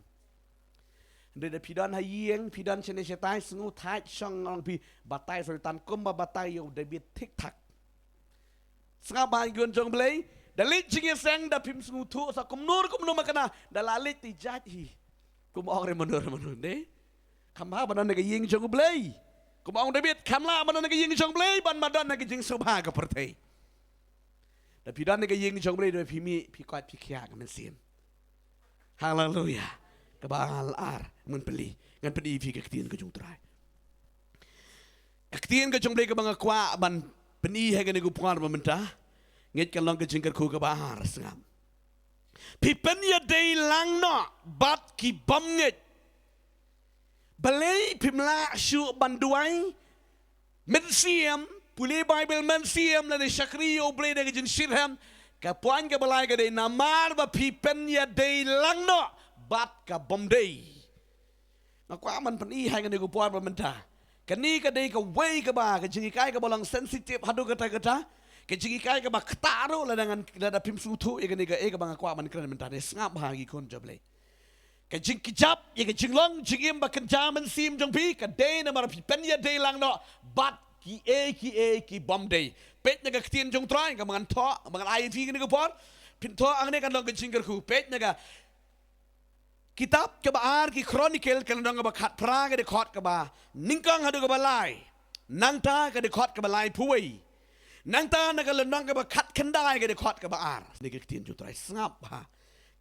Dia pidan hayeng, pidan cene setai sengu tai song orang pi batai sultan kumba batai yo debit tik tak. Senga bang gun jong blay, dalit jingi seng da pim sengu tu sa kumnur makana dalalit ti jaji. Kum ong re menur de. Kamha banan ga yeng jong blay. Kum ong debit kamla banan ga yeng jong blay ban madan ga jing subha ga pertai. Da pidan ga yeng jong blay do pi kwat pi kya ga Mynsiem. Hallelujah. Kabal ar mun peli ngan pedi fi kektien ke jung trai kektien ke jung ble ke banga kwa ban peni ha ke gu puar mementa nget ke long ke jingker ku ke bahar sengam pi pen ya dei lang no bat ki bom nget balai pimla syu banduai Mynsiem puli Bible Mynsiem la de Shakrio ble de jin shirham ka puan ka balai ka de namar ba pipen ya de langno bat ka bomdei na kwa man pan I hai ka de ku puan ba menta ka ni ka de ka wei ka ba ka jingi kai ka bolang sensitive hadu kata ka jingi kai ka ba ktaro la dengan la pim sutu ya ka ni ka e ka ba kwa man kran menta de ngap ha gi kon jable ka jing kijap ya ka jinglong jingim ba kan jaman Mynsiem Jongphi ka de na mar pipen ya de langno bat ki bomdei pet naga ktien jong trai ka mangan tho mangan ai thi ni ka por pin tho ang ne kan long ka jingar khu pet naga kitab ke baar ki chronicle kan dong ba khat pra ka de khot ka ba ningkang hadu ka ba lai nang ta ka de khot ka ba lai phuai nang ta na ka long ka ba khat khandai ka de khot ka ba ar ni ka ktien jong trai ngap ha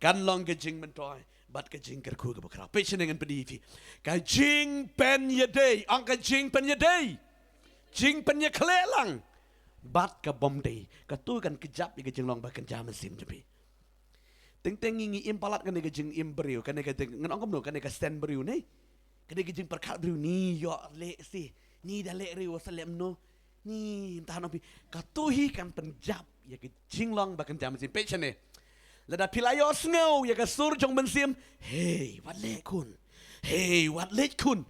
kan long ka jing man toy bat ka jing kar khu ka ba khra pe chen ngan pdi fi ka jing pen ye day ang ka jing pen ye day jing pen ye khle lang bat ka bomdei ka tu kan kejap ka jinglong ba kan jam Mynsiem Jongphi teng ngi impalat kan ka jing imbriu kan ka ngan ongkom no kan ka stand briu nei kan ka jing perkhat briu ni yo le si ni da le riu salem no ni entah no pi ka tu hi kan penjap ya ka jinglong ba kan jam Mynsiem pe chane la da pilayo sngo ya ka sur jong Mynsiem hey wat le kun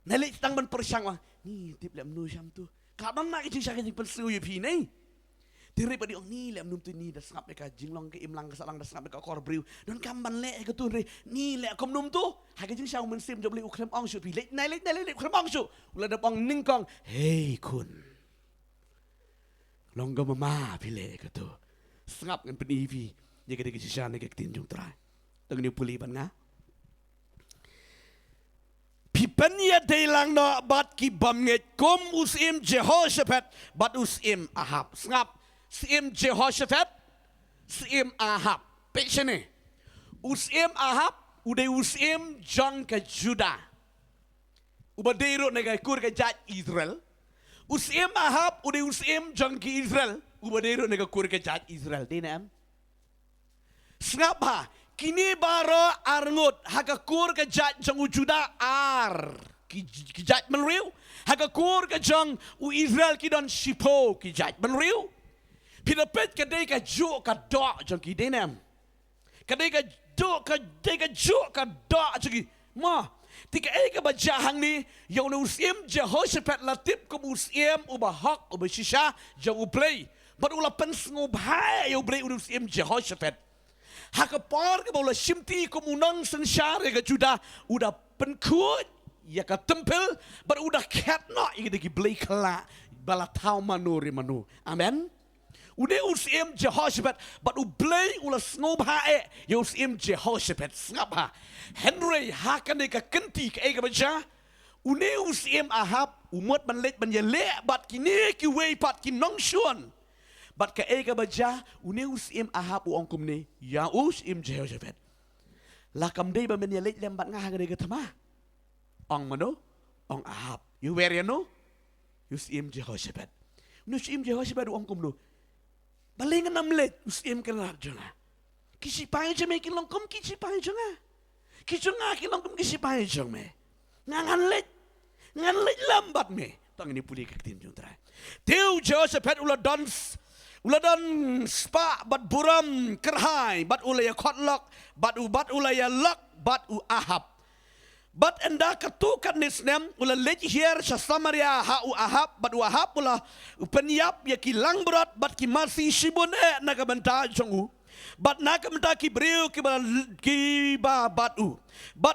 nai le tang ban persang wa ni tip lem nu jam tu kadang nak jing syang jing pensu yu pi nei tiri padi ong ni lem num tu ni da sngap ka jinglong ke imlang ka salang da sngap ka kor briu don kam ban le ka tu re ni le kom num tu ha ka jing syang Mynsiem jobli u khrem ong shu pi le nai le khrem ong shu ula da bong ning kong hey kun long ga mama pi le ka tu sngap ngan pedi pi ye ka de ki shan ne ka tin jung trai tang ni puli ban nga pipen ya de lang no bat ki bam nget kum Mynsiem Jehoshaphat bat Mynsiem Ahab ngap Mynsiem Jehoshaphat Mynsiem Ahab pechene Mynsiem Ahab ude Mynsiem Jong ka Juda ubadero nega kur ka jat Israel Mynsiem Ahab ude Mynsiem Jong ki Israel ubadero nega kur ka jat Israel dinam ngap ha kini baro arngut hakakur ke jat jong u Juda ar ki jat menriu hakakur ke jong u Israel ki don shipo ki jat menriu pinapet ke dei ka ju ka do jong ki denam ke dei ka do ka dei ka ju ka do jong ki ma tika e ka bajahang ni yo no Mynsiem Jehoshaphat latip ko Mynsiem u bahak u shisha jong u play but ula pensngo bhai yo play u Mynsiem Jehoshaphat hakapar ke bola shimti komunang sensar ya Juda udah penkut ya ka tempel but udah ketna ya ki blai kala bala tau manuri manu amen udah Mynsiem Jehoshaphat but u blai ula snob hae ya Mynsiem Jehoshaphat ngapa Henry hakan ka kenti ka ega baca udah Mynsiem Ahab umut banlet banjele but kini ki wei pat ki nong shuan bat ka ega baja une Mynsiem Ahab u ongkum ni ya Mynsiem Jehoshaphat la kam dei ba men ya lek lem bat nga ga de tama ong mano ong Ahab you where you know Mynsiem Jehoshaphat Mynsiem Jehoshaphat u ongkum no balingan nam let Mynsiem kan rat jona kisi pai jeme ki longkom kisi pai jonga kijunga ki longkom kisi pai jong me ngan let lambat me tang ni puli ka tin jong trai teu Jehoshaphat Uladon spa bat buram kerhai bat ulaya kotlok bat ulaya lok bat Ahab bat enda katukan nisnem ula lej hier sa Samaria ha Ahab bat Ahab ula penyap ya ki lang berat bat ki masih shibun naga benta jongu bat naga benta ki breu ki ba bat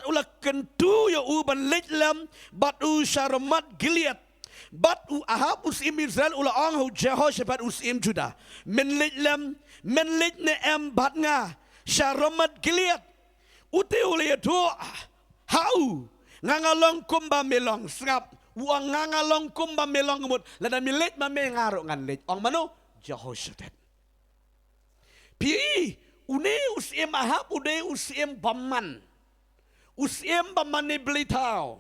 ula kentu ya ban lej lam bat syaramat Gilead bat Ahab Mynsiem Israel ula ong Jehoshaphat Mynsiem Juda men lej ne em bat nga syaramat Gilead ute ule tu hau ngangalong kumba melong ngap uang ngangalong kumba melong mut lada milet ma me ngaro ngan lej ong mano Jehoshaphat pi une Mynsiem Ahab ude Mynsiem baman ne blitau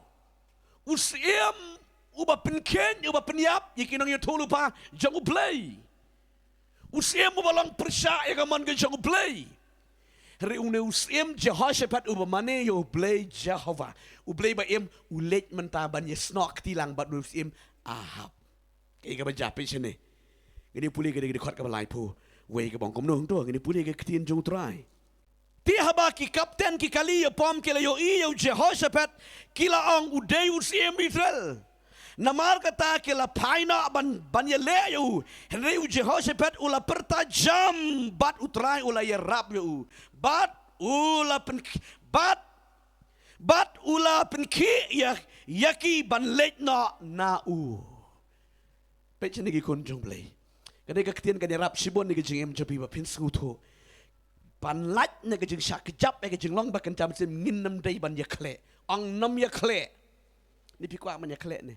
Mynsiem uba penken uba penyap yikinong yo tolu pa jangu play Mynsiem uba lang persya ya kaman ke jangu play Reuneusim Jehoshaphat ubamane yo blay Jehovah. Ublay ba ulet mentaban ye snok tilang bat nusim Ahab. Kaya ba jape sini. Gini puli gini kot ka balai pu. Wei ka bong kom nong to gini puli ka ketien jong try. Ti haba ki kapten ki kali ya pom kila yo Jehoshaphat kila ang udai usim Israel. Namar kata kila paina ban ye le yo. Henry Jehoshaphat ula pertajam bat utrai ula ye rap yo. Bat ula penki yaki ban let na u. Pecah ni kon jong play. Kadai kaktian kadai rap sibon ni kejeng jabi ba pin skuto. Ban lat ni kejeng syak kejap ni kejeng long bakan jam sim ngin nam day ban yakle. Ang nam yakle. Ni pikwa man yakle ni.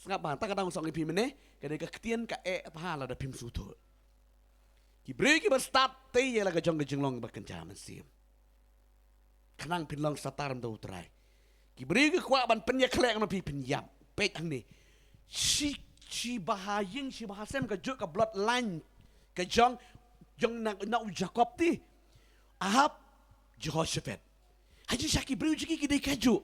Sengap ban tak kadang song ipi mene. Kadai kaktian ka pahala da pim skuto. Ki break ba start tay ya la kejeng long bakan jam sim. Kanang pin long sataram do utrai. Ki break kwa ban pen yakle ngam pi pin yap. Pet ang ni. Si bahaying si bahasem ka juk ka bloodline ka jong na Jacob ti Ahab Jehoshaphat haji saki bru jiki kidai kaju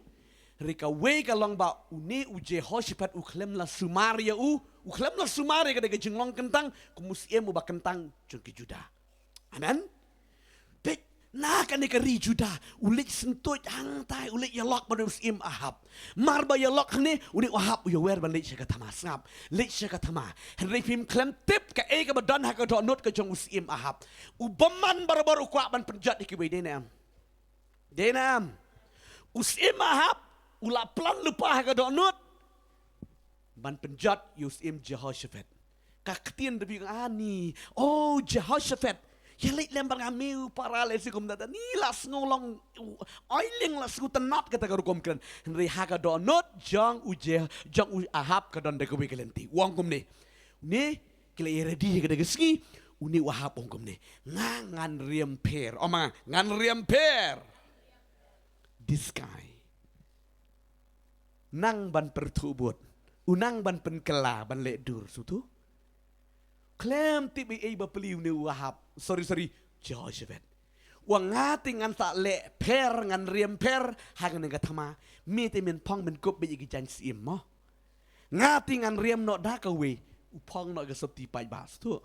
reka we ka long ba uni Jehoshaphat ukhlem la Sumaria ukhlem la Sumaria ka de jinglong kentang kumusiem ba kentang jong ki Juda. Amen. Nah kan ika ri Juda ulit sentut hang tai ulit yalok badus im Ahab marba yalok ni ulit Ahab yo wer ban lit syakatama sngap lit syakatama henry pim klem tip ka e ka badan ha ka do not ka jong usim Ahab ubaman baru kwa ban penjat ikiwe denam usim Ahab ula plan lupa ha ka do not ban penjat usim Jehoshaphat kaktian debi ani oh Jehoshaphat ya lek lembang amiu para lesikum data ni las ngolong oiling las ku tenat kata karukom kren henry haga do not jong Ahab ka don de ko wikelenti wong kum ni kila ready ka de ski uni Ahab wong kum ni ngan riem per oma ngan riem per this guy nang ban pertubut unang ban penkela ban lek dur sutu Klem tibi ba peliu ni Ahab. Sorry Jehoshaphat. Wang ngati ngan tak le per ngan riem per hangan nga thama. Mi te min pong min kup be gi jan sim mo. Ngati ngan riem no da ka we upong no ga sop ti pai ba stu.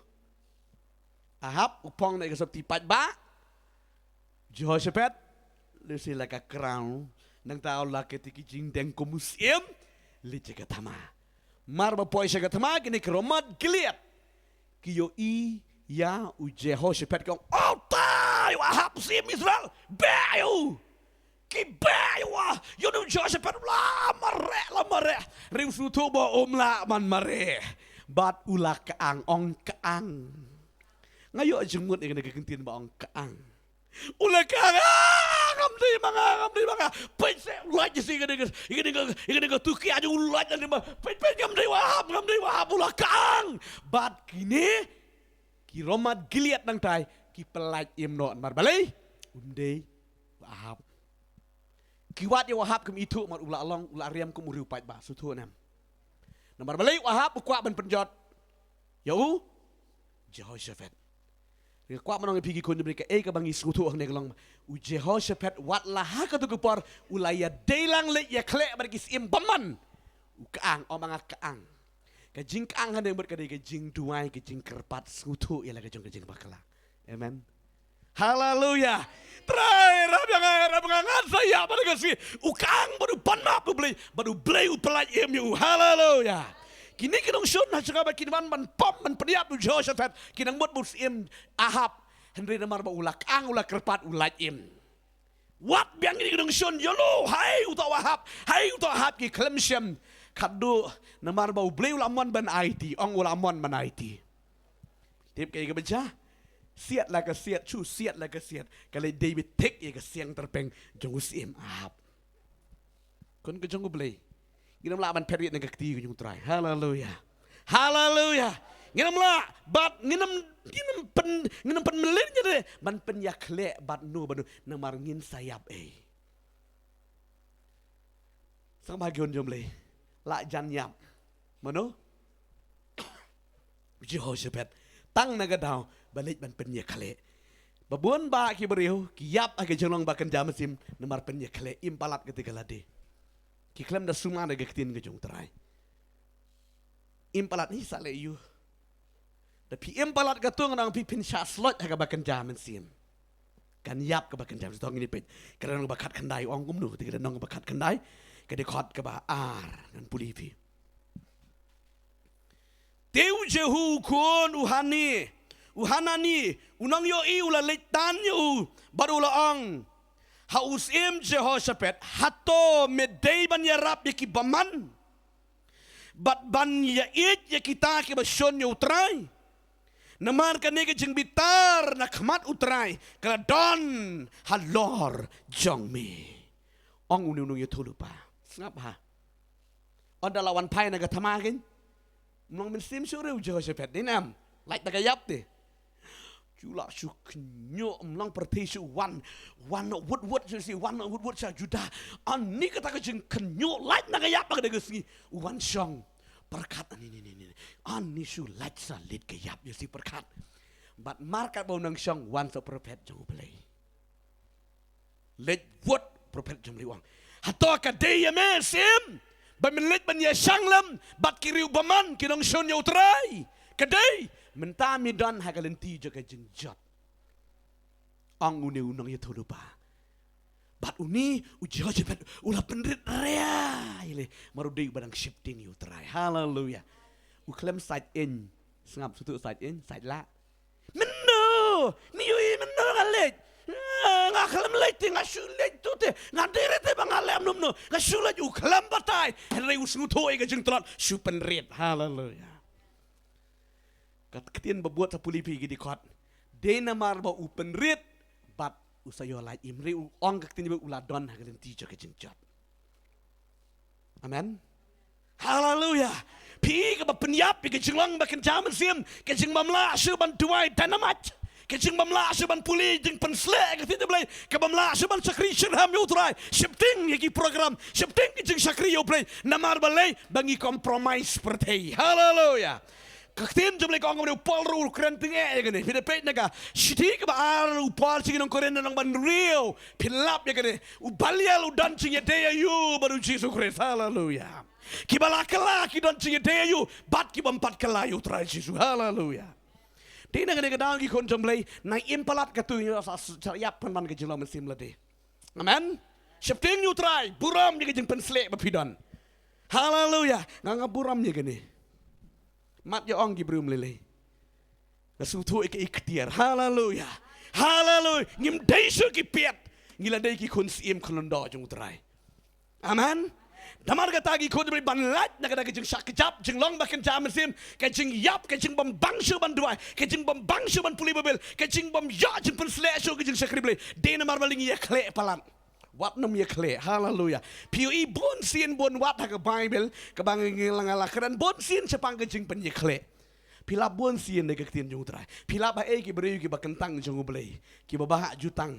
Ahab upong no ga sop ti pai ba. Jehoshaphat le si la ka crown nang tao la ke ti gi jing deng komusiem le ga thama. Mar ba poi ga thama gini kromat gliat. Kiyo ya Jehoshaphat kong oh tayo Ahab sim Israel bayo kibayo yo no Jehoshaphat la mare ring suto bo la man mare bat ula kaang ong kaang ngayo jengmut nga nagkakintin ba ong kaang ula kaang ngamdi mga pwede ulat si nga tuki aja ulat pwede ngamdi wahab ula kaang bat kini ki romat giliat nang tai ki pelaj imno marbalai umdei Ahab ki wat ya Ahab kem itu mar ula along ula riam kem uriu pai ba sutu nam na marbalai Ahab kwa ban penjot yau Jehoshaphat kwa manong pigi kun mereka ka bangi sutu ang neglong Jehoshaphat wat lah ka tu kupar ulaya delang le ya kle barkis im baman kaang o mga kaang kajing kaang han ber kadai kajing duai kajing kerpat sutu ya la kajing bakala amen haleluya try rab yang saya pada kasi ukang baru panap baru blay upelaj im you haleluya kini kinong syun na saka ba kinman man pom man peniap tu Jehoshaphat kinang mut musim Ahab Henry namar ba ulak ang ulak kerpat ulak im wat biang ini kinong syun yolo hai uta Ahab ki klemsyam kadu namar ba ublay ulamon ban IT ong ulamon man IT tip kay ka baca siat la ka siat chu siat la ka siat kali David tek ya ka siang terpeng jong usim Ahab kon ka jong ublay Ginam la ban period nang kakti yung try. Hallelujah. Hallelujah. Ginam la bat ginam pen melin jadi ban pen yakle bat nu banu nang marngin sayap Sang bagian jomle. La jan yap. Mano? Jehoshaphat tang naga daw balik ban pen yakle. Babun ba ki beriu, ki yap ake jinglong bakan jamasim, namar penye kle impalat ketika lade. Ki klem da suma da gektin ke jong terai. Impalat ni sale you. Da pi impalat katung nang pi pin sha slot ha bakan jamasim. Kan yap ke bakan jamasim tong ini pet. Kada nang bakat kandai ong kum nu, kada nang bakat kandai, kada khot ke ba ar nan puli pi. Teu jehu kun uhanani unang yo i ula leitan yo baru laang haus Jehoshaphat hato medei ban yarap yaki baman bat ban ya it ya kita ke basion yo utrai namar kanege jing bitar na khmat utrai kala don halor jongmi ong unung yo thulupa ngap ha on dalawan pai na ga thamagin Nong Mynsiem Jehoshaphat ni nam, like tagayap ti. Jula su kenyo lang perti su wan wood si wan wood sa juda. An ni kata kejeng kenyo like nagayap ka dagasi wan song perkat ni. An ni su like sa lit kayap si perkat. But markat bau nang song wan so prophet jong play. Let wood prophet jong liwang. Hato ka day Mynsiem. Bamilit ban ya sanglam bat kiriu baman kinong son ya utrai kadai mentami dan hagalenti jaga jengjat ang uni unang ya thulupa bat uni Jehoshaphat ula penrit rea ile marudai badang shifting ya utrai hallelujah uklem side in sengap sutu side in side la menno ni yui menno galet nga khalam lete nga shulet tute nga derete bangalem numno nga shulet u khalam batai henry usngu thoi ga jing tlat shupen red hallelujah kat ketien berbuat sapuli pi di kot dena mar ba upen red bat usayo lai imri u ong ketien ba uladon ha galen ti ke jing jat amen hallelujah pi ga ba penyap pi ga jinglong ba kan Mynsiem ke jing mamla shu ban tuai dynamite Kecing bamla seban puli jeng penslek kita boleh kebamla seban sakri sherham utrai shifting yaki program shifting jeng sakri yo play namar balai bangi compromise seperti haleluya kaktin jom lek ngom upal ru keren tinge ya gini pide pet naga shiti ke baar upal sing nong koren nong ban rio pilap ya gini ubalial udan sing ya yu baru Jesus Christ haleluya kibalakala ki don sing ya yu bat ki bampat kala yu utrai Jesus haleluya Dina kena kedang ki kon jomlei na impalat katunya sa yap penman ke jelo Mynsiem lade. Amen. Shifting you try buram ni jeng penslek bapidon. Hallelujah. Nganga buram ni gini. Mat ya ong ki brum lele. Nasutu ik ikhtiar. Hallelujah. Hallelujah. Ngim daisu ki piat. Ngila dai ki kon siem konondo jeng try. Amen. Damar kata gi kod beri banlat nak ada kejeng sakjap jeng long bakan Mynsiem kejeng yap kejeng bam bangsu ban dua kejeng bam bangsu ban puli babel kejeng bam ya jeng penslek so kejeng sakrible dena mar baling ya kle palam wat nam ya kle haleluya POE bon sien bon wat ha ke bible ke bang ngilang ala keran bon sien sepang kejeng pen ya kle pila bon sien de ketien jung trai pila ba ki beri ki bakentang jung blei ki babah jutang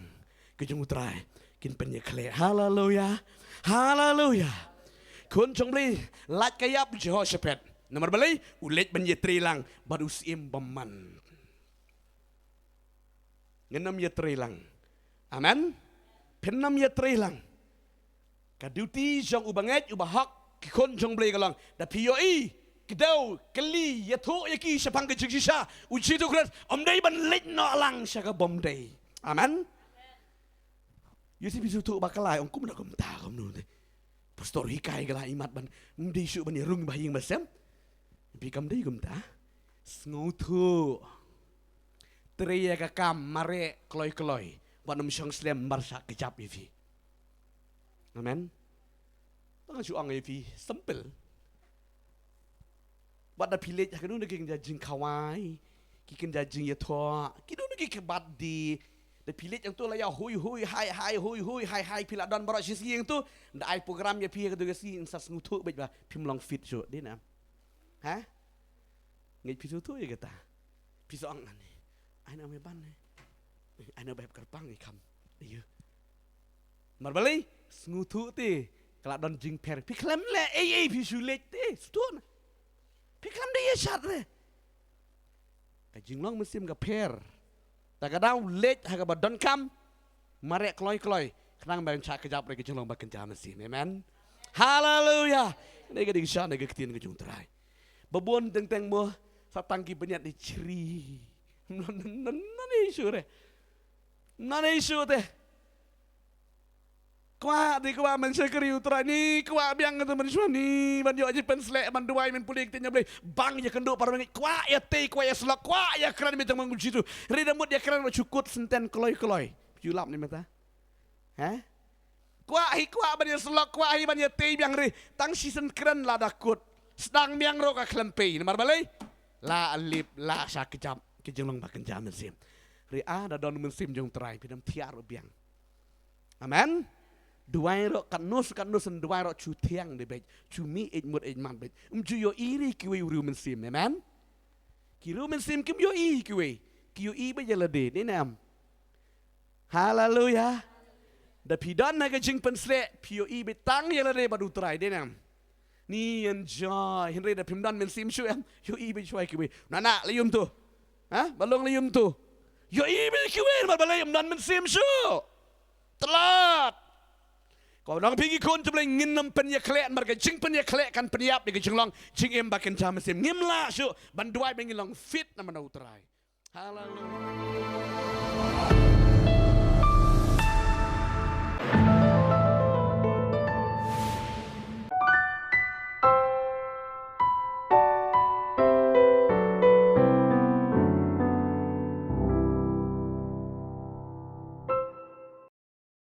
ke jung trai kin pen ya kle haleluya haleluya Kun chong beli lat kayap Jehoshaphat. Nomor beli ulet banjir 3Tylli baru sim baman. Ngenam ya 3Tylli. Amen. Penam ya 3Tylli. Kaduti jong ubanget ubahak kun chong beli kalang. Da POE Ki Daw keli ya thu ya ki sepang ke jingsa uji tu keras omdai ban let no lang sya ka bomdai. Amen. Yusi bisu tu bakalai ong kum na kum ta kum nu. Pastor hikai kala imat ban mdi su ban rung bahing basem pi kam dei gum ta sngutu treya ka kam mare kloi ban shong slem marsa kejap ifi amen tang su ang ifi simple bad da pilet ka nu ne king jing khawai ki kin jing ya tho ki nu ne ki bad di The pilit yang tu lah ya hui hai pilat dan barat sisi yang tu nda ai program ya pi ke si insas ngutuk baik ba pim long fit so dia nam ha ngai pi tu ya kata pi so ang ni ai na me ban ni ai na baik kerpang ni kam dia mar balai ngutuk ti kala don jing per pi klam le pi sulet ti stun pi klam dia shat le ka jinglong Mynsiem ka per แต่ก็ดาวเล็กให้กับบดอนคำมาเรียกลอยครั้งแบ่งชาขยับเลยก็จึงลองบักกันจามันสิเอเมนฮาเลลูยาในก็ดิ่งชาในก็ตีนก็จงตรายบวนตึงมัวสตังกีปัญญาในชรีนั่นisu dehนั่นisu deh kuat di kuat mensyukuri utara ni kuat biang kata manusia ni banyak aja penselek banduai menpulik tinya boleh bang ya kenduk para mengik kuat ya tei kuat ya selak kuat ya keran macam menguji tu rida mut ya keran cukut senten keloi julap ni mata kuat banyak selak kuat banyak tei biang ri tang season keran lah dakut sedang biang roka kelempi ni mar balai la alip la sakejap kejenglong baken jam Mynsiem ri ada don Mynsiem jong trai pidam tiar biang amen duai ro kanus duai ro chu thiang de bet chu mi ej mut ej man bet chu yo iri kiwi ru Mynsiem amen ki ru Mynsiem kim yo i kiwi bây giờ là để đấy nam hallelujah da pidon na ga jing pensle pio i bet tang ya la de badu trai de nam ni enjoy henry da pimdan Mynsiem shu em yo i bet choi kiwi nana lium tu balong lium tu yo i bet kiwi ma balay dan Mynsiem shu telat kau orang pergi kon tu boleh nginam penyeklek mereka jing penyeklek kan peniap dengan jinglong jing em baken jam Mynsiem ngimla syu banduai bengilong fit nama na utrai hallelujah